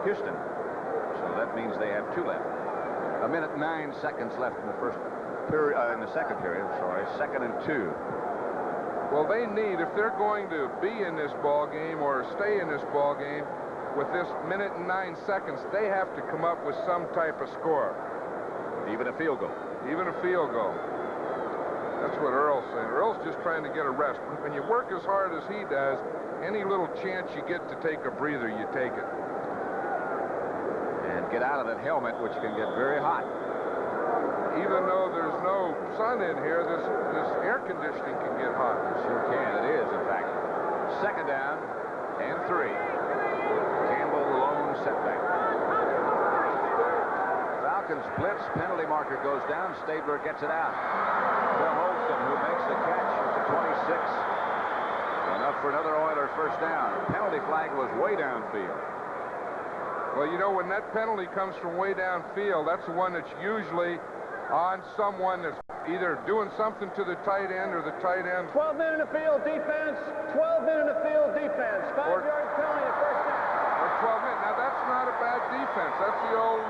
Houston. So that means they have 2 left. 1 minute 9 seconds left in the first period, in the second period, sorry, 2nd and 2. Well, they need, if they're going to be in this ball game or stay in this ball game with this minute and 9 seconds, they have to come up with some type of score. Even a field goal. Even a field goal. That's what Earl's saying. Earl's just trying to get a rest. When you work as hard as he does, any little chance you get to take a breather, you take it. And get out of that helmet, which can get very hot. Even though there's no sun in here, this air conditioning can get hot. Sure can. It is, in fact. 2nd down and 3. Campbell lone setback. Falcons blitz. Penalty marker goes down. Stabler gets it out. To Holston, who makes the catch at the 26. Enough for another Oilers first down. Penalty flag was way downfield. Well, you know, when that penalty comes from way downfield, that's the one that's usually on someone that's either doing something to the tight end or the tight end. 12 men in the field defense. 12 men in the field defense. 5-yard penalty at first down. Or 12 men. Now, that's not a bad defense. That's the old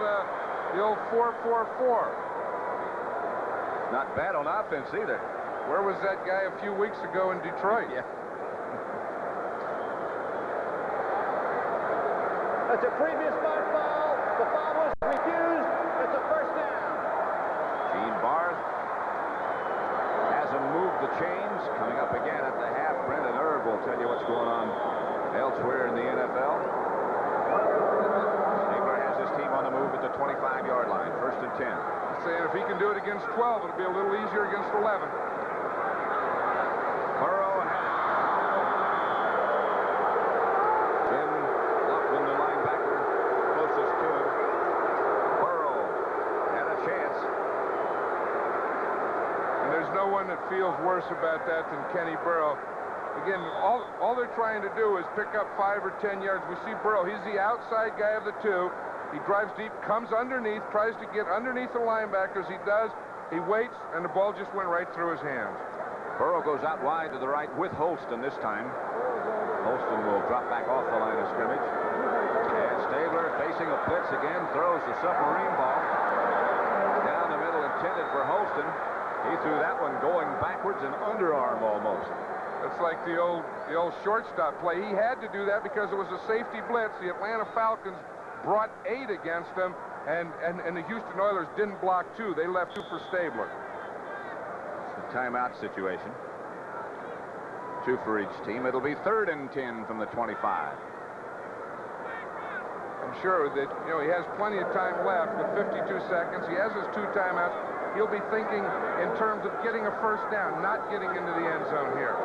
4-4-4. Not bad on offense either. Where was that guy a few weeks ago in Detroit? Yeah. That's a previous foul. The foul was refused. It's a first down. Gene Barth hasn't moved the chains. Coming up again at the half. Brendan Erb will tell you what's going on elsewhere in the NFL. Stabler has his team on the move at the 25-yard line. 1st and 10. I'm saying if he can do it against 12, it'll be a little easier against 11. Burrow has it. Tim Loughlin, the linebacker, closest to him. Burrow had a chance. And there's no one that feels worse about that than Kenny Burrow. Again, all they're trying to do is pick up 5 or 10 yards. We see Burrow. He's the outside guy of the two. He drives deep, comes underneath, tries to get underneath the linebackers. He does. He waits, and the ball just went right through his hands. Burrow goes out wide to the right with Holston this time. Holston will drop back off the line of scrimmage. And Stabler, facing a blitz again, throws the submarine ball down the middle, intended for Holston. He threw that one going backwards and underarm almost. It's like the old shortstop play. He had to do that because it was a safety blitz. The Atlanta Falcons brought 8 against them, and the Houston Oilers didn't block 2. They left 2 for Stabler. It's a timeout situation. 2 for each team. It'll be 3rd and 10 from the 25. I'm sure that, you know, he has plenty of time left with 52 seconds. He has his 2 timeouts. He'll be thinking in terms of getting a first down, not getting into the end zone here.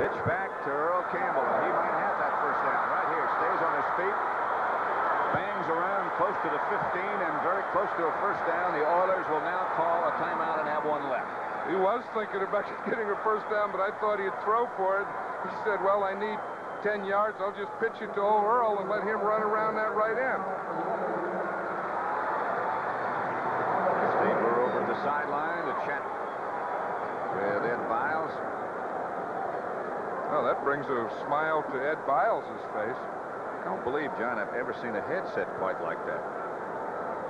Pitch back to Earl Campbell, and he might have that first down right here. Stays on his feet, bangs around close to the 15 and very close to a first down. The Oilers will now call a timeout and have 1 left. He was thinking about getting a first down, but I thought he'd throw for it. He said, well, I need 10 yards. I'll just pitch it to old Earl and let him run around that right end. Stabler over the sideline to chat with Ed Biles. Well, that brings a smile to Ed Biles' face. I don't believe, John, I've ever seen a headset quite like that.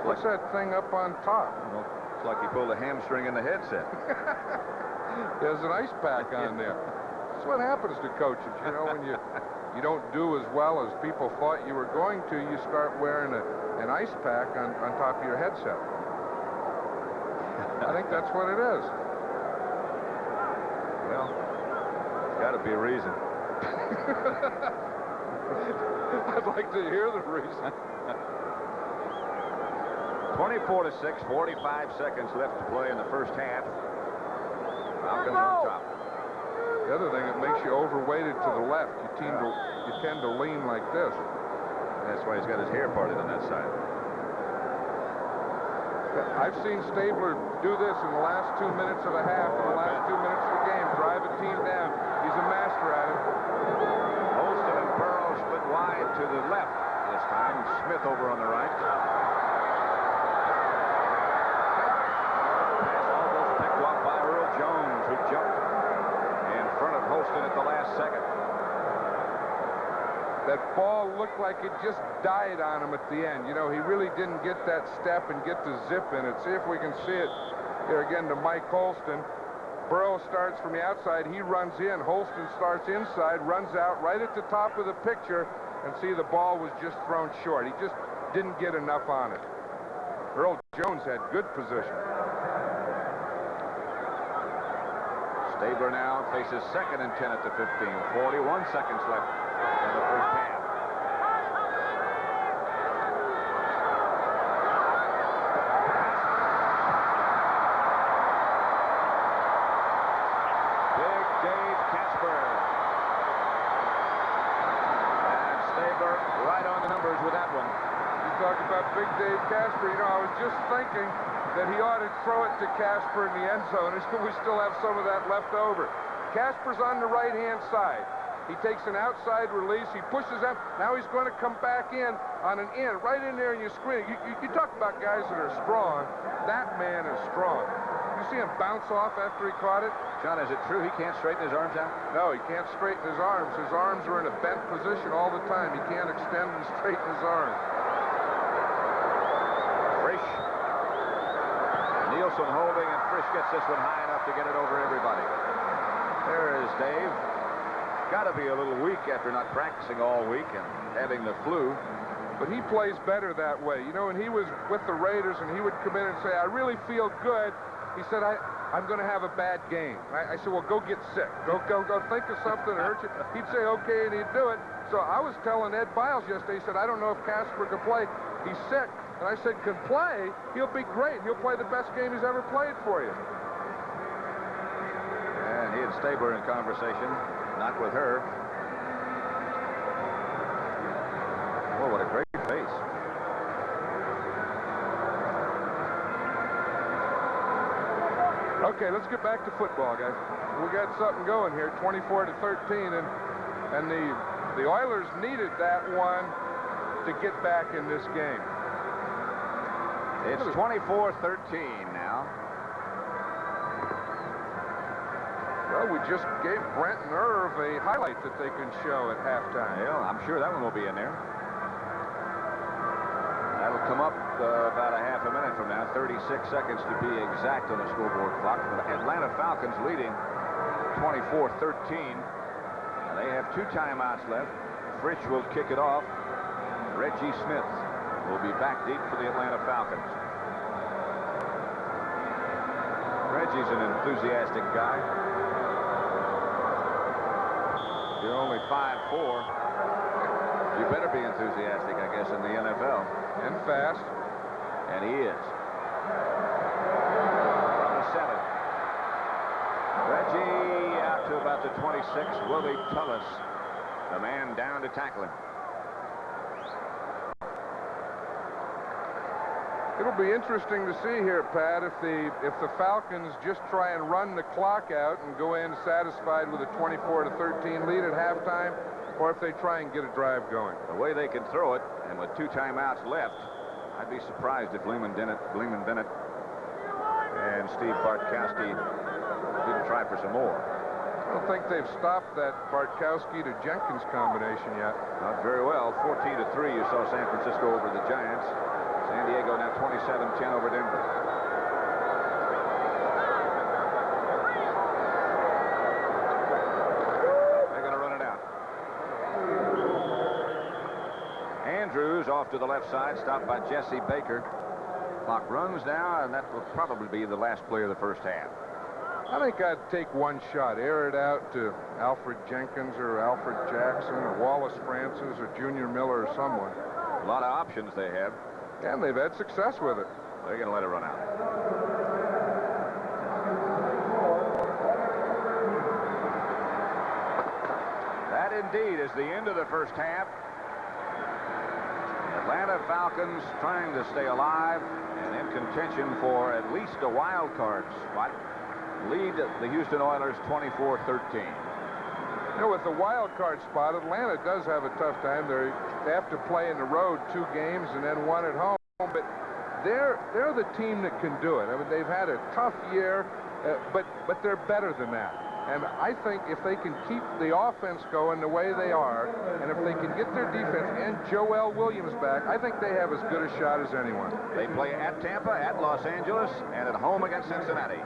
What's that thing up on top? Well, it's like he pulled a hamstring in the headset. There's an ice pack on there. That's what happens to coaches, you know, when you don't do as well as people thought you were going to, you start wearing an ice pack on top of your headset. I think that's what it is. Well, got to be a reason. I'd like to hear the reason. 24-6, 45 seconds left to play in the first half. Falcons on top. The other thing, it makes you overweighted to the left. You tend to lean like this. That's why he's got his hair parted on that side. I've seen Stabler do this in the last 2 minutes of a half, in the last 2 minutes of the game, drive a team down. He's a master at it. Holston and Burrow split wide to the left this time. Smith over on the right. Pass almost picked off by Earl Jones, who jumped in front of Holston at the last second. That ball looked like it just died on him at the end. You know, he really didn't get that step and get the zip in it. See if we can see it here again to Mike Holston. Burrow starts from the outside. He runs in. Holston starts inside, runs out right at the top of the picture, and see the ball was just thrown short. He just didn't get enough on it. Earl Jones had good position. Stabler now faces 2nd and 10 at the 15. 41 seconds left in the first half. Big Dave Casper. And Stabler right on the numbers with that one. You talk about Big Dave Casper. You know, I was just thinking that he ought to throw it to Casper in the end zone. We still have some of that left over. Casper's on the right-hand side. He takes an outside release. He pushes up. Now he's going to come back in on an in, right in there, and you screen. You talk about guys that are strong. That man is strong. You see him bounce off after he caught it? John, is it true he can't straighten his arms out? No, he can't straighten his arms. His arms are in a bent position all the time. He can't extend and straighten his arms. Frisch. Nielsen holding, and Frisch gets this one high enough to get it over everybody. There is Dave. Got to be a little weak after not practicing all week and having the flu. But he plays better that way. You know, when he was with the Raiders and he would come in and say, I really feel good. He said, I'm going to have a bad game. I said, well, go get sick. Go think of something that hurt you. He'd say, okay, and he'd do it. So I was telling Ed Biles yesterday, he said, I don't know if Casper can play. He's sick. And I said, can play? He'll be great. He'll play the best game he's ever played for you. And he and Stabler in conversation. Not with her. Oh, what a great face. Okay, let's get back to football, guys. We got something going here, 24-13, and the Oilers needed that one to get back in this game. It's 24-13 now. Well, we just gave Brent and Irv a highlight that they can show at halftime. Well, I'm sure that one will be in there. That'll come up about a half a minute from now. 36 seconds to be exact on the scoreboard clock. The Atlanta Falcons leading 24-13. They have 2 timeouts left. Fritsch will kick it off. Reggie Smith will be back deep for the Atlanta Falcons. Reggie's an enthusiastic guy. You're only 5'4". You better be enthusiastic, I guess, in the NFL. And fast. And he is. From the 7. Reggie out to about the 26. Willie Tullis, the man down to tackle him. It'll be interesting to see here, Pat, if the Falcons just try and run the clock out and go in satisfied with a 24-13 lead at halftime, or if they try and get a drive going. The way they can throw it, and with 2 timeouts left, I'd be surprised if Lehman Bennett and Steve Bartkowski didn't try for some more. I don't think they've stopped that Bartkowski to Jenkins combination yet. Not very well. 14-3, you saw San Francisco over the Giants. San Diego now 27-10 over Denver. They're going to run it out. Andrews off to the left side, stopped by Jesse Baker. Clock runs now, and that will probably be the last play of the first half. I think I'd take one shot, air it out to Alfred Jenkins or Alfred Jackson or Wallace Francis or Junior Miller or someone. A lot of options they have. And they've had success with it. They're going to let it run out. That indeed is the end of the first half. Atlanta Falcons trying to stay alive, and in contention for at least a wild card spot. Lead the Houston Oilers 24-13. You know, with the wild card spot, Atlanta does have a tough time. They have to play in the road 2 games and then 1 at home. But they're the team that can do it. I mean, they've had a tough year, but they're better than that. And I think if they can keep the offense going the way they are, and if they can get their defense and Joel Williams back, I think they have as good a shot as anyone. They play at Tampa, at Los Angeles, and at home against Cincinnati.